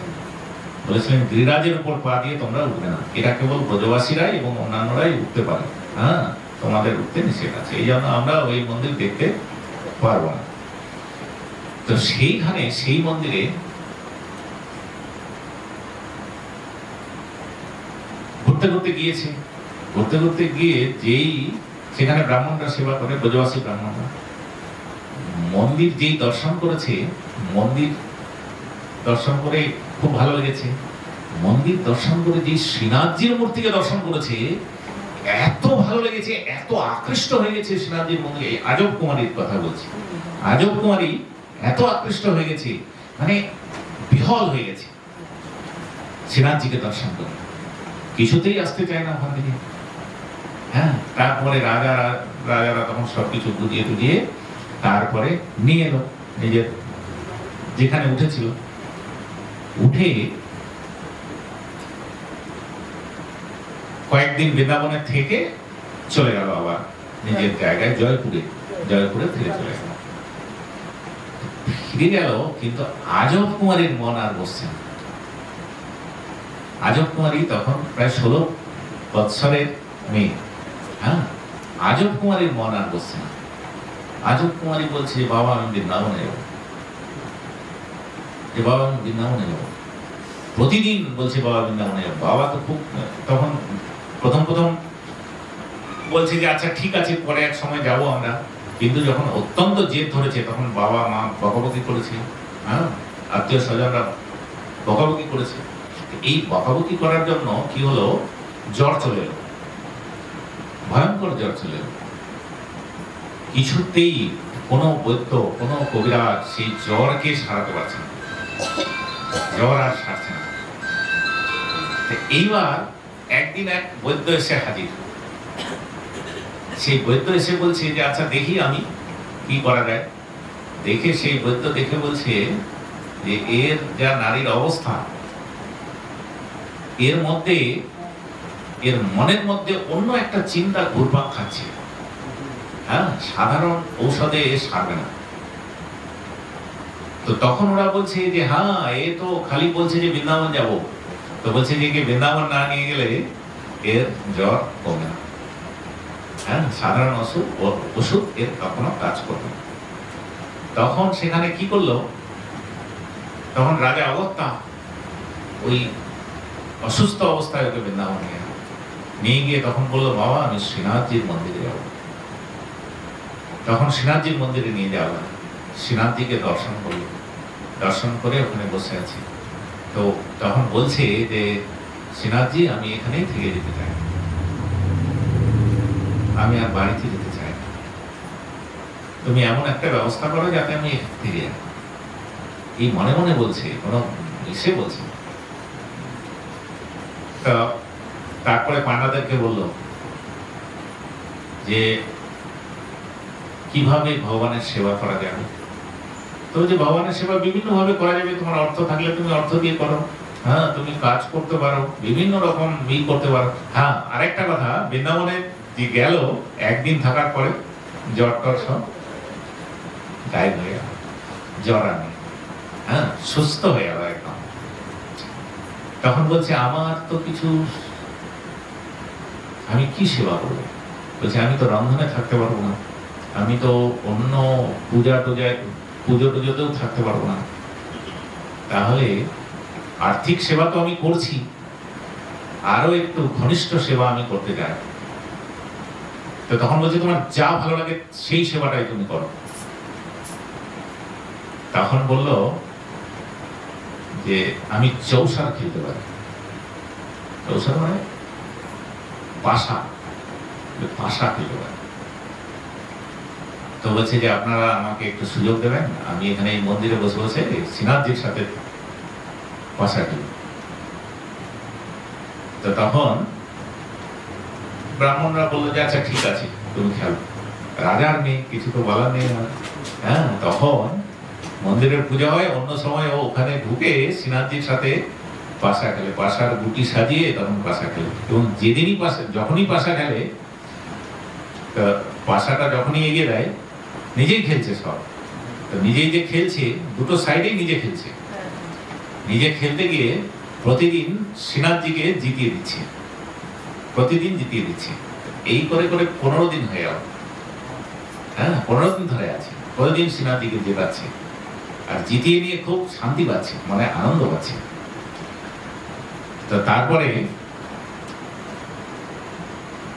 বলেছিলেন গিরিরাজের উপর পা দিয়ে তোমরা উঠবে না, এটা কেবল ব্রজবাসীরাই এবং অন্যান্যরাই উঠতে পারে, হ্যাঁ তোমাদের উঠতে নিষেধ আছে, এই জন্য আমরা ওই মন্দির দেখতে পারবো না। তো সেইখানে, সেই মন্দিরে ঘুরতে ঘুরতে গিয়েছে। ঘুরতে ঘুরতে গিয়ে যেই সেখানে ব্রাহ্মণরা সেবা করে, ব্রজবাসী ব্রাহ্মণরা, মন্দির যেই দর্শন করেছে, মন্দির দর্শন করে খুব ভালো লেগেছে। মন্দির দর্শন করে যে শ্রীনাথজির মূর্তিকে দর্শন করেছে, এত ভালো লেগেছে, এত আকৃষ্ট হয়ে গেছে শ্রীনাথজির মন্দিরে। আজব কুমারীর কথা বলছি। আজব কুমারী এত আকৃষ্ট হয়ে গেছে, মানে বিহল হয়ে গেছে শ্রীনাথজিকে দর্শন করে, কিছুতেই আসতে চায় না ওখান থেকে। হ্যাঁ, তারপরে রাজারা তখন সবকিছু বুঝিয়ে টুজিয়ে তারপরে নিয়ে এলো নিজের যেখানে উঠেছিল। উঠে কয়েকদিন বৃন্দাবনে থেকে চলে গেল আবার নিজের জায়গায়, জয়পুরে ফিরে চলে গেল। ফিরে গেল, কিন্তু আজব কুমারীর মন আর বসছে না। আজব কুমারী তখন প্রায় 16 বৎসরের মেয়ে। হ্যাঁ, আজব কুমারীর মন আর বসছে না। আজব কুমারী বলছে বাবা আমি বৃন্দাবনে যাবো, যে বাবা আমি বৃন্দাবনে যাবো। প্রতিদিন বলছে বাবা বৃন্দাবনে যাবো। বাবা তো খুব, তখন প্রথম বলছে যে আচ্ছা ঠিক আছে, পরে এক সময় যাবো আমরা। কিন্তু যখন অত্যন্ত জেদ ধরেছে, তখন বাবা মা বকাবকি করেছে, হ্যাঁ আত্মীয় স্বজনরা বকাবকি করেছে। এই বকাবকি করার জন্য কি হলো, জ্বর চলে এলো, ভয়ঙ্কর জ্বর চলে এলো। কিছুতেই কোনো বৈদ্য, কোনো কবিরাজ সেই জ্বরকে সারাতে পারছে না, জ্বর আর সারছে না। এইবার একদিন এক বৈদ্য এসে হাজির। সেই বৈদ্য এসে বলছে যে আচ্ছা দেখি আমি কি করা যায়। দেখে সেই বৈদ্য দেখে বলছে যে এর যা নারীর অবস্থা, এর মধ্যে, এর মনের মধ্যে অন্য একটা চিন্তা ঘুরপাক খাচ্ছে। হ্যাঁ, সাধারণ ঔষধে সারবে না। তো তখন ওরা বলছে যে হ্যাঁ এ তো খালি বলছে যে বৃন্দাবন যাব। তো বলছে যে বৃন্দাবন না নিয়ে গেলে এর জ্বর কমে না। হ্যাঁ, সাধারণ ওষুধ এর কখনো কাজ করবে না। তখন সেখানে কি করলো, তখন রাজা অগত্যা ওই অসুস্থ অবস্থায় ওকে বৃন্দাবন নিয়ে গিয়ে তখন বললো বাবা আমি শ্রীনাথজির মন্দিরে যাবো। তখন শ্রীনাথজির মন্দিরে নিয়ে যাওয়া, শ্রীনাথজিকে দর্শন করলো। দর্শন করে ওখানে বসে আছে। তো তখন বলছে যে শ্রীনাথজি আমি এখানেই থেকে যেতে চাই, আমি আর বাড়িতে যেতে চাই না, তুমি এমন একটা ব্যবস্থা করো যাতে আমি ফিরে যাই। এই মনে মনে বলছে, কোনো এসে বলছে। তারপরে পান্ডাদেরকে বলল যে কিভাবে ভগবানের সেবা করা যাবে। তো যে ভগবানের সেবা বিভিন্ন ভাবে করা যাবে, তোমার অর্থ থাকলে তুমি অর্থ দিয়ে করো, হ্যাঁ তুমি কাজ করতে পারো, বিভিন্ন রকম করতে পারো। হ্যাঁ, আরেকটা কথা, বৃন্দাবনে যে গেল একদিন থাকার পরে জ্বর টর সব গায়েব হয়ে গেল, জ্বর আর নেই। হ্যাঁ, সুস্থ হয়ে গেল একদম। তখন বলছে আমার তো কিছু, আমি কি সেবা করবো? বলছে আমি তো রন্ধনে থাকতে পারবো না, আমি তো অন্য পুজো টুজোতেও থাকতে পারবো না, তাহলে আর্থিক সেবা তো আমি করছি, আরো একটু ঘনিষ্ঠ সেবা আমি করতে চাই। তো তখন বলছে তোমার যা ভালো লাগে সেই সেবাটাই তুমি করো। তখন বলল যে আমি চৌসার খেলতে পারি। চৌসার মানে পাশা খেলতে পারি। তো বলছে যে আপনারা আমাকে একটু সুযোগ দেবেন, আমি এখানে এই মন্দিরে বসে বসে শ্রীনাথজির সাথে পাশা খেলি। তো তখন ব্রাহ্মণরা বললো যে আচ্ছা ঠিক আছে তুমি খেলো, রাজার মেয়ে, কিছু তো বলার নেই। হ্যাঁ, তখন মন্দিরের পূজা হয়, অন্য সময় ও ওখানে ঢুকে শ্রীনাথজির সাথে পাশা খেলে, পাশার গুটি সাজিয়ে তখন পাশা খেলে। এবং যেদিনই যখনই পাশা খেলে, পাশাটা যখনই এগিয়ে দেয় নিজেই খেলছে সব। তো নিজেই যে খেলছে, দুটো সাইডেই নিজে খেলছে, নিজে খেলতে গিয়ে প্রতিদিন শ্রীনাথজিকে জিতিয়ে দিচ্ছে, প্রতিদিন জিতিয়ে দিচ্ছে। এই করে করে 15 দিন হয়ে গেল। হ্যাঁ, 15 দিন ধরে আছে, প্রতিদিন শ্রীনাথজিকে জেতাচ্ছে আর জিতিয়ে নিয়ে খুব শান্তি পাচ্ছে, মানে আনন্দ পাচ্ছে। তো তারপরে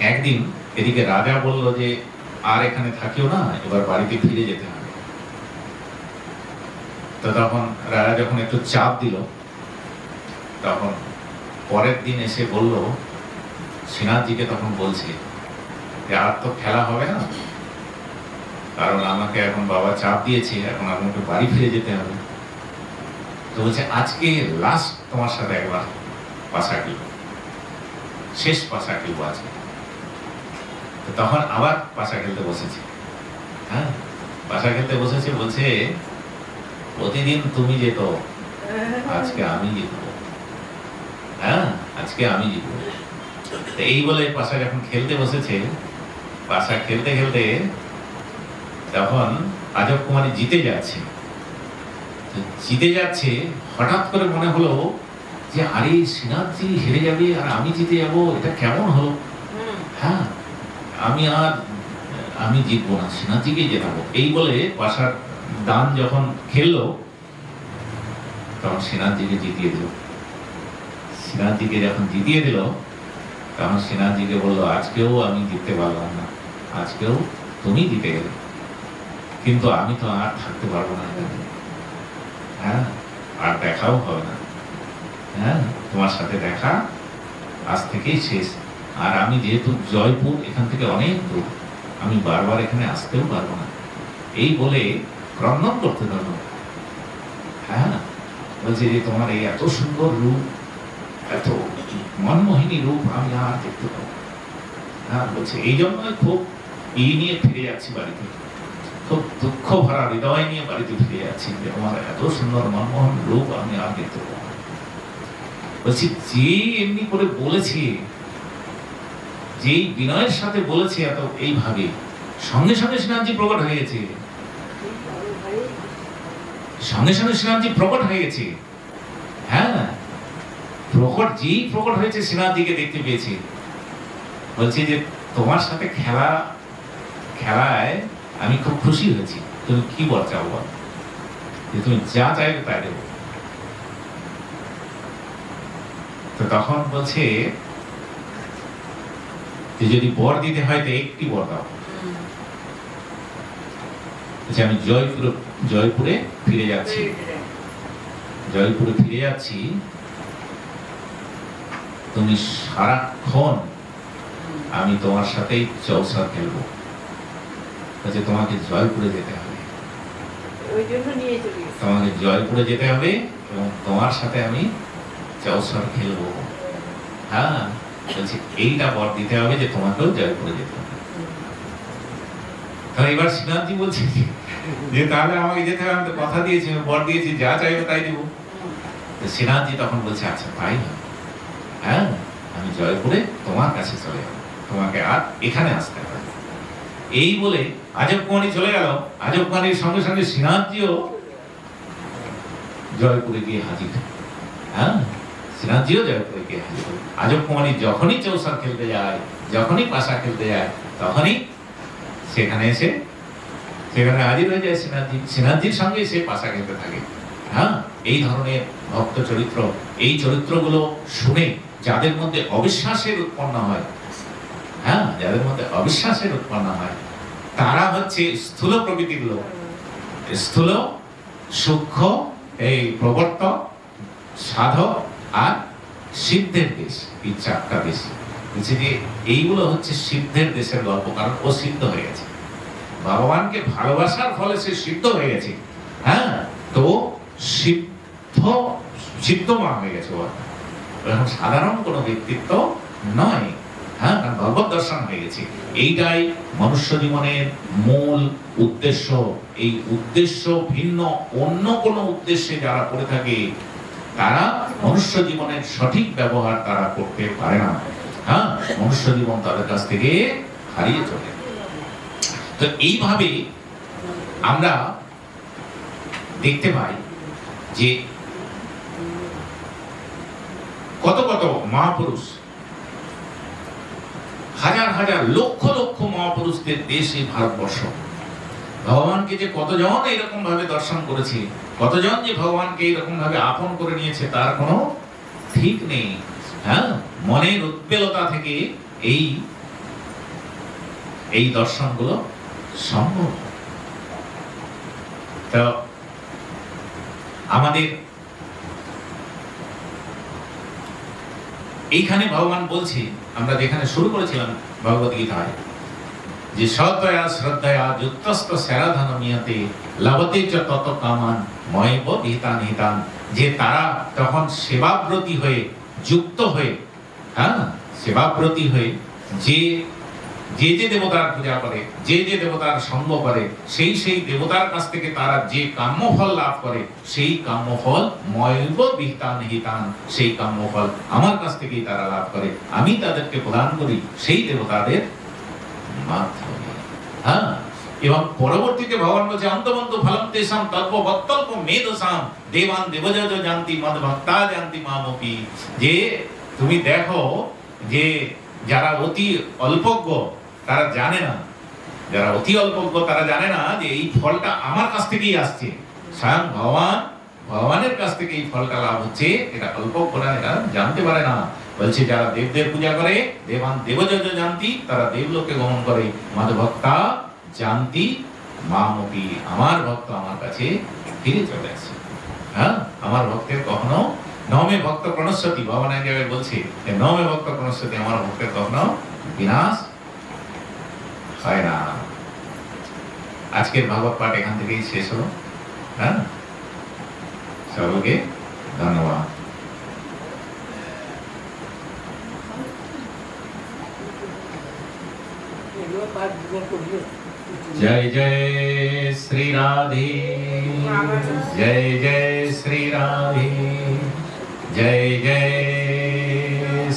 একদিন এদিকে রাজা বলল যে আর এখানে থাকিও না, এবার বাড়িতে ফিরে যেতে হবে। তো তখন রাজা যখন একটু চাপ দিল, তখন পরের দিন এসে বলল শ্রীনাথজিকে, তখন বলছে যে আর তো খেলা হবে না, কারণ আমাকে এখন বাবা চাপ দিয়েছে, এখন আমাকে বাড়ি ফিরে যেতে হবে। তো বলছে আজকে লাস্ট তোমার সাথে একবার পাশা খেলব, শেষ পাশা খেলবো আজকে। তখন আবার পাশা খেলতে বসেছে। হ্যাঁ, পাশা খেলতে বসেছে, বলছে প্রতিদিন তুমি যেত, আজকে আমি জিতবো। হ্যাঁ, আজকে আমি জিতবো। এই বলে পাশা যখন খেলতে বসেছে, পাশা খেলতে খেলতে তখন আজব কুমারী জিতে যাচ্ছে। জিতে যাচ্ছে, হঠাৎ করে মনে হলো যে আরে শ্রীনাথজি হেরে যাবে আর আমি জিতে যাবো, এটা কেমন হলো। হ্যাঁ, আমি জিতবো না, শ্রীনাথজিকেই জেতাবো। এই বলে পাশার দান যখন খেললো, তখন শ্রীনাথজিকে জিতিয়ে দিল। শ্রীনাথজিকে যখন জিতিয়ে দিল, তখন শ্রীনাথজিকে বললো আজকেও আমি জিততে পারলাম না, আজকেও তুমি জিতে গেলে, কিন্তু আমি তো আর থাকতে পারবো না এখানে। হ্যাঁ, আর দেখাও হবে না। হ্যাঁ, তোমার সাথে দেখা আজ থেকেই শেষ। আর আমি যেহেতু জয়পুর এখান থেকে অনেক দূর, আমি বারবার এখানে আসতেও পারবো না। এই বলে ক্রন্দন করতে থাকলো। হ্যাঁ, বলছে যে তোমার এই এত সুন্দর রূপ, এত মনমোহিনী রূপ আমি আর দেখতে পাবো। হ্যাঁ, বলছে এই জন্যই খুব নিয়ে ফিরে যাচ্ছি বাড়িতে, খুব দুঃখ ভরা হৃদয় নিয়ে বাড়িতে ফিরে যাচ্ছি, যে তোমার এত সুন্দর মনমোহন রূপ আমি আর দেখতে পাবো। বলছি যে এমনি করে বলেছে, যেই বিনয়ের সাথে বলেছে এত এইভাবে, সঙ্গে সঙ্গে শ্রীনাথজি প্রকট হয়ে গেছে, সঙ্গে সঙ্গে শ্রীনাথজি প্রকট হয়ে গেছে। হ্যাঁ, যেই প্রকট হয়েছে শ্রীনাথজিকে দেখতে পেয়েছে। বলছে যে তোমার সাথে খেলায় আমি খুব খুশি হয়েছি, তুমি কি বল চাও বল, যে তুমি যা চাইবে তাই দেবো। তো তখন বলছে যে যদি বর দিতে হয় তো একটি বর দাও। আমি জয়পুরে ফিরে যাচ্ছি, তুমি সারাক্ষণ আমি তোমার সাথেই চৌসার খেলবো। তোমাকে জয়পুরে যেতে হবে, তোমাকে জয়পুরে যেতে হবে এবং তোমার সাথে আমি চৌসার খেলবো। হ্যাঁ, বলছি এইটা বর দিতে হবে যে তোমাকেও জয়পুরে যেতে হবে। তাহলে এবার শ্রীনাথজি বলছে যে তাহলে আমাকে যেতে হবে, আমি তো কথা দিয়েছি, বর দিয়েছি, যা চাইবে তাই দেবো। শ্রীনাথজি তখন বলছে আচ্ছা তাই না, হ্যাঁ আমি জয়পুরে তোমার কাছে চলে যাবো, তোমাকে আর এখানে আসতে হবে। এই বলে আজব কুমারী চলে গেল। আজব কুমারীর সঙ্গে সঙ্গে শ্রীনাথজিও জয়পুরে গিয়ে হাজির। হ্যাঁ, শ্রীনাথজিও জয়পুরে গিয়ে হাজির। আজব কুমারী যখনই চৌসার খেলতে যায়, যখনই পাশা খেলতে যায়, তখনই সেখানে এসে সেখানে হাজির হয়ে যায় শ্রীনাথজি, শ্রীনাথজির সঙ্গে সে পাশা খেতে থাকে। হ্যাঁ, এই ধরনের ভক্ত চরিত্র, এই চরিত্রগুলো শুনে যাদের মধ্যে অবিশ্বাসের উৎপন্ন হয়, হ্যাঁ, যাদের মধ্যে অবিশ্বাসের উৎপন্ন হয়, তারা হচ্ছে স্থূল প্রকৃতির লোক, স্থূল সূক্ষ্ম এই প্রবর্তক, সাধক আর সিদ্ধের দেশ, এই চারটা দেশ বলছে যে এইগুলো হচ্ছে সিদ্ধের দেশের গল্প। কারণ ও সিদ্ধ হয়ে গেছে, ভগবানকে ভালোবাসার ফলে সে সিদ্ধ হয়ে গেছে। হ্যাঁ, তো সিদ্ধমান হয়ে গেছে, এখন সাধারণ কোনো ব্যক্তিত্ব নয়। হ্যাঁ, কারণ ভগবত দর্শন হয়ে গেছে। এইটাই মনুষ্য জীবনের মূল উদ্দেশ্য। এই উদ্দেশ্য ভিন্ন অন্য কোনো উদ্দেশ্যে যারা করে থাকে তারা মনুষ্য জীবনের সঠিক ব্যবহার তারা করতে পারে না। হ্যাঁ, মনুষ্য জীবন তাদের কাছ থেকে হারিয়ে চলে। তো এইভাবে আমরা দেখতে পাই যে কত কত মহাপুরুষ, হাজার হাজার লক্ষ লক্ষ মহাপুরুষদের দেশ এই ভারতবর্ষ। ভগবানকে যে কতজন এরকম ভাবে দর্শন করেছে, কতজন যে ভগবানকে এরকম ভাবে আপন করে নিয়েছে তার কোনো ঠিক নেই। হ্যাঁ, মনের উৎপেলতা থেকে এই দর্শনগুলো সম্ভব। তো আমাদের এইখানে ভগবান বলছে, আমরা যেখানে শুরু করেছিলাম ভগবত গীতায়, যে সদয়া শ্রদ্ধয়া যুক্তস্থ সেরাধন মিয়তে লভতে চ তত কামান ময়ব বিহিতান হিতান, যে তারা তখন সেবাব্রতী হয়ে, যুক্ত হয়ে, হ্যাঁ, সেবাব্রতী হয়ে যে যে যে দেবতার পূজা করে, যে যে দেবতার সঙ্গ করে, সেই সেই দেবতার কাছ থেকে তারা যে কাম্যফল লাভ করে, সেই কাম্যফল ময়ব বিহিতান হিতান, সেই কাম্যফল আমার কাছ থেকেই তারা লাভ করে, আমি তাদেরকে প্রদান করি সেই দেবতাদের মাধ্যমে। হ্যাঁ, এবং পরবর্তীতে ভগবান বলছে অন্তবন্ত ফলম তেষাম তল্প বত্তল্প মেধসাম দেবান দেবজজ জানতি মদ ভক্তা জানতি মামপি, যে তুমি দেখো যে যারা অতি অল্পজ্ঞ তারা জানে না, যারা অতি অল্পজ্ঞ তারা জানে না যে এই ফলটা আমার কাছ থেকেই আসছে, স্বয়ং ভগবানের কাছ থেকে এই ফলটা লাভ হচ্ছে, এটা অল্পজ্ঞরা এটা জানতে পারে না। বলছে যারা দেবদের পূজা করে দেবান দেবজজ জানতি, তারা দেবলোকে গমন করে, মদ ভক্তা জানতি মামপি, আমার ভক্ত আমার কাছে ফিরে চলে আসে। হ্যাঁ, আমার ভক্তের কখনো নমে ভক্ত প্রণশ্যতি, ভগবান এক জায়গায় বলছে নমে ভক্ত প্রণশ্যতি, আমার ভক্তের কখনো বিনাশ হয় না। আজকের ভাগবত পাঠ এখান থেকেই শেষ হলো। হ্যাঁ, সকলকে ধন্যবাদ। जय जय श्री राधे, जय जय श्री राधे, जय जय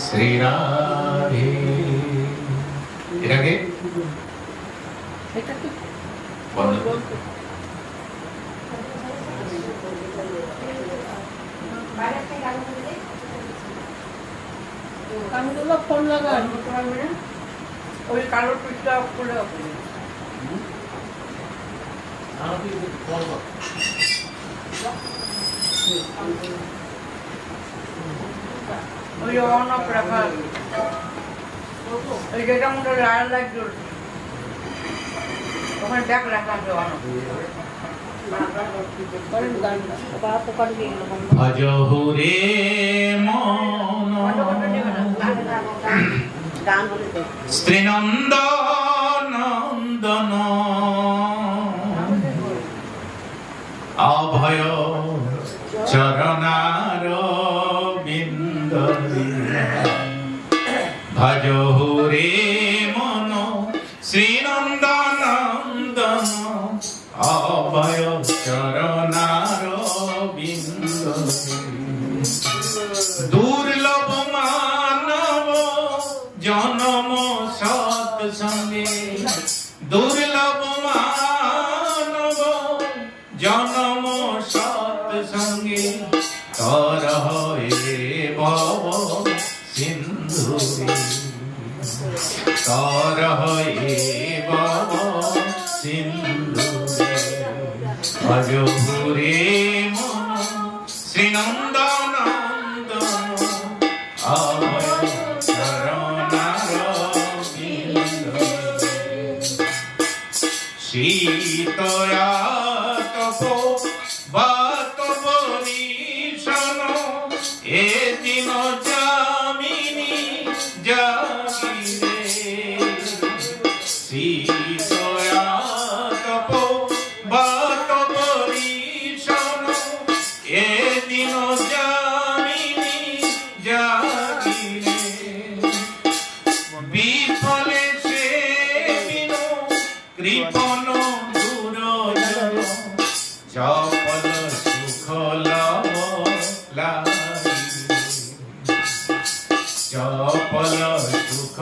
श्री राधे। এটাকে কানগুলো ফোন লাগান ওই কালো পিঠটা করে ওই অন অফ রাখা, ওই যেটা মধ্যে লাল লাইট জ্বলছে ওখানে ব্যাগ রাখা আছে অন অফ। ভজহু রে মন স্ত্রীনন্দ নন্দন অভয় চরণার বিন্দ, ভজহু রে মন শ্রীনন্দন নন্দন অভয় চরণার বিন্দ, দুর্লভ মানব জনম সৎসঙ্গে, দুর্লভ মানব জনম সৎসঙ্গে, তর হয়ে ভব সিন্ধুরে, তর হয়ে ভব সিন্ধু। ভজহুরে মন শ্রীনন্দনন্দন অভয় চরণার শীতয়া তপ বাত বরিশন এ দিন জামিনী জাগিরে শীতয়া তপ বাত বরিশন এ দিন জামিনী জাগিরে বিফলে সে বিনু কৃপণ দুরজন চপল সুখ চপল সুখ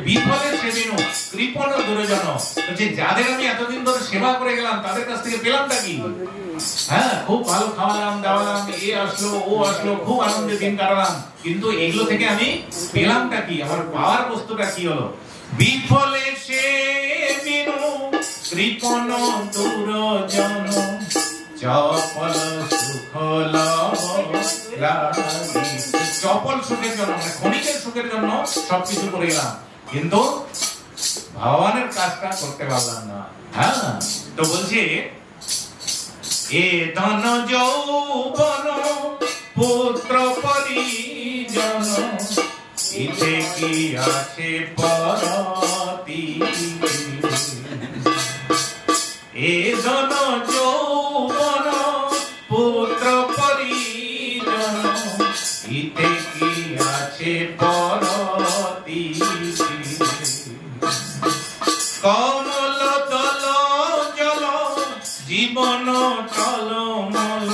বিফলে সে বিনু কৃপণ দুরজন বলছে যাদের আমি এতদিন ধরে সেবা করে গেলাম তাদের কাছ থেকে পেলামটা কি? হ্যাঁ, খুব ভালো খাওয়ালাম দাওয়ালাম, এ আসলো ও আসলো, খুব আনন্দে দিন কাটালাম, কিন্তু এগুলো থেকে আমি পেলামটা কি? আমার পাওয়ার বস্তুটা কি হলো? বিফলে সে বিনু কৃপণ দুরজন চপল সুখ চপল সুখের জন্য মানে ক্ষণিকের সুখের জন্য সবকিছু করে গেলাম, কিন্তু ভগবানের কাজটা করতে পারলাম না। হ্যাঁ, তো বলছে এ ধন যৌবন পুত্র পরিজন ইতে কি আছে পরতি। এ ধন যৌবন পুত্র পরিজন ইতে কি আছে পরতি। কমল দল জল জীবন টলমল,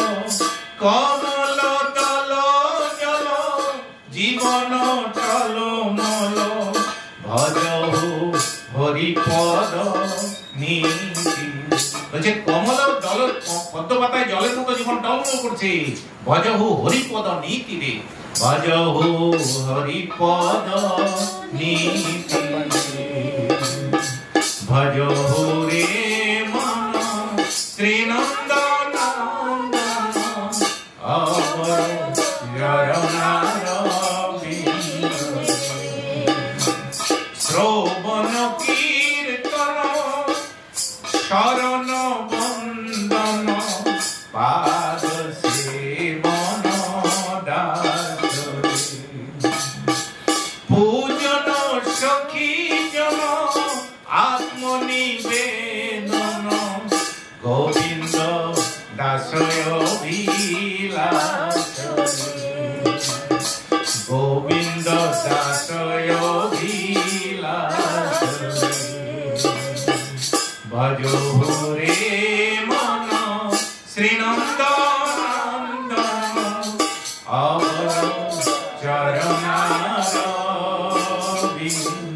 কমল দল জল জীবন টলমল ভজহু হরিপদ নীতি। বলছে কমল দল পদ্ম পাতায় জলের মতো জীবন টলমল করছে, ভজহু হরিপদ নীতি রে, ভজহু হরিপদ নীতি। ভজহু রে মন শ্রীনন্দনন্দন অভয় চরণার শ্রবণ কীর্তন শরণ বন্দন পাদ সেবন দাস পূজন সখী জন আত্মনিবেদন গোবিন্দ দাসয় বিলাস, গোবিন্দ দাসয় বিলাস। ভজহু রে মন শ্রীনন্দনন্দন অভয় চরণার বিন্দু।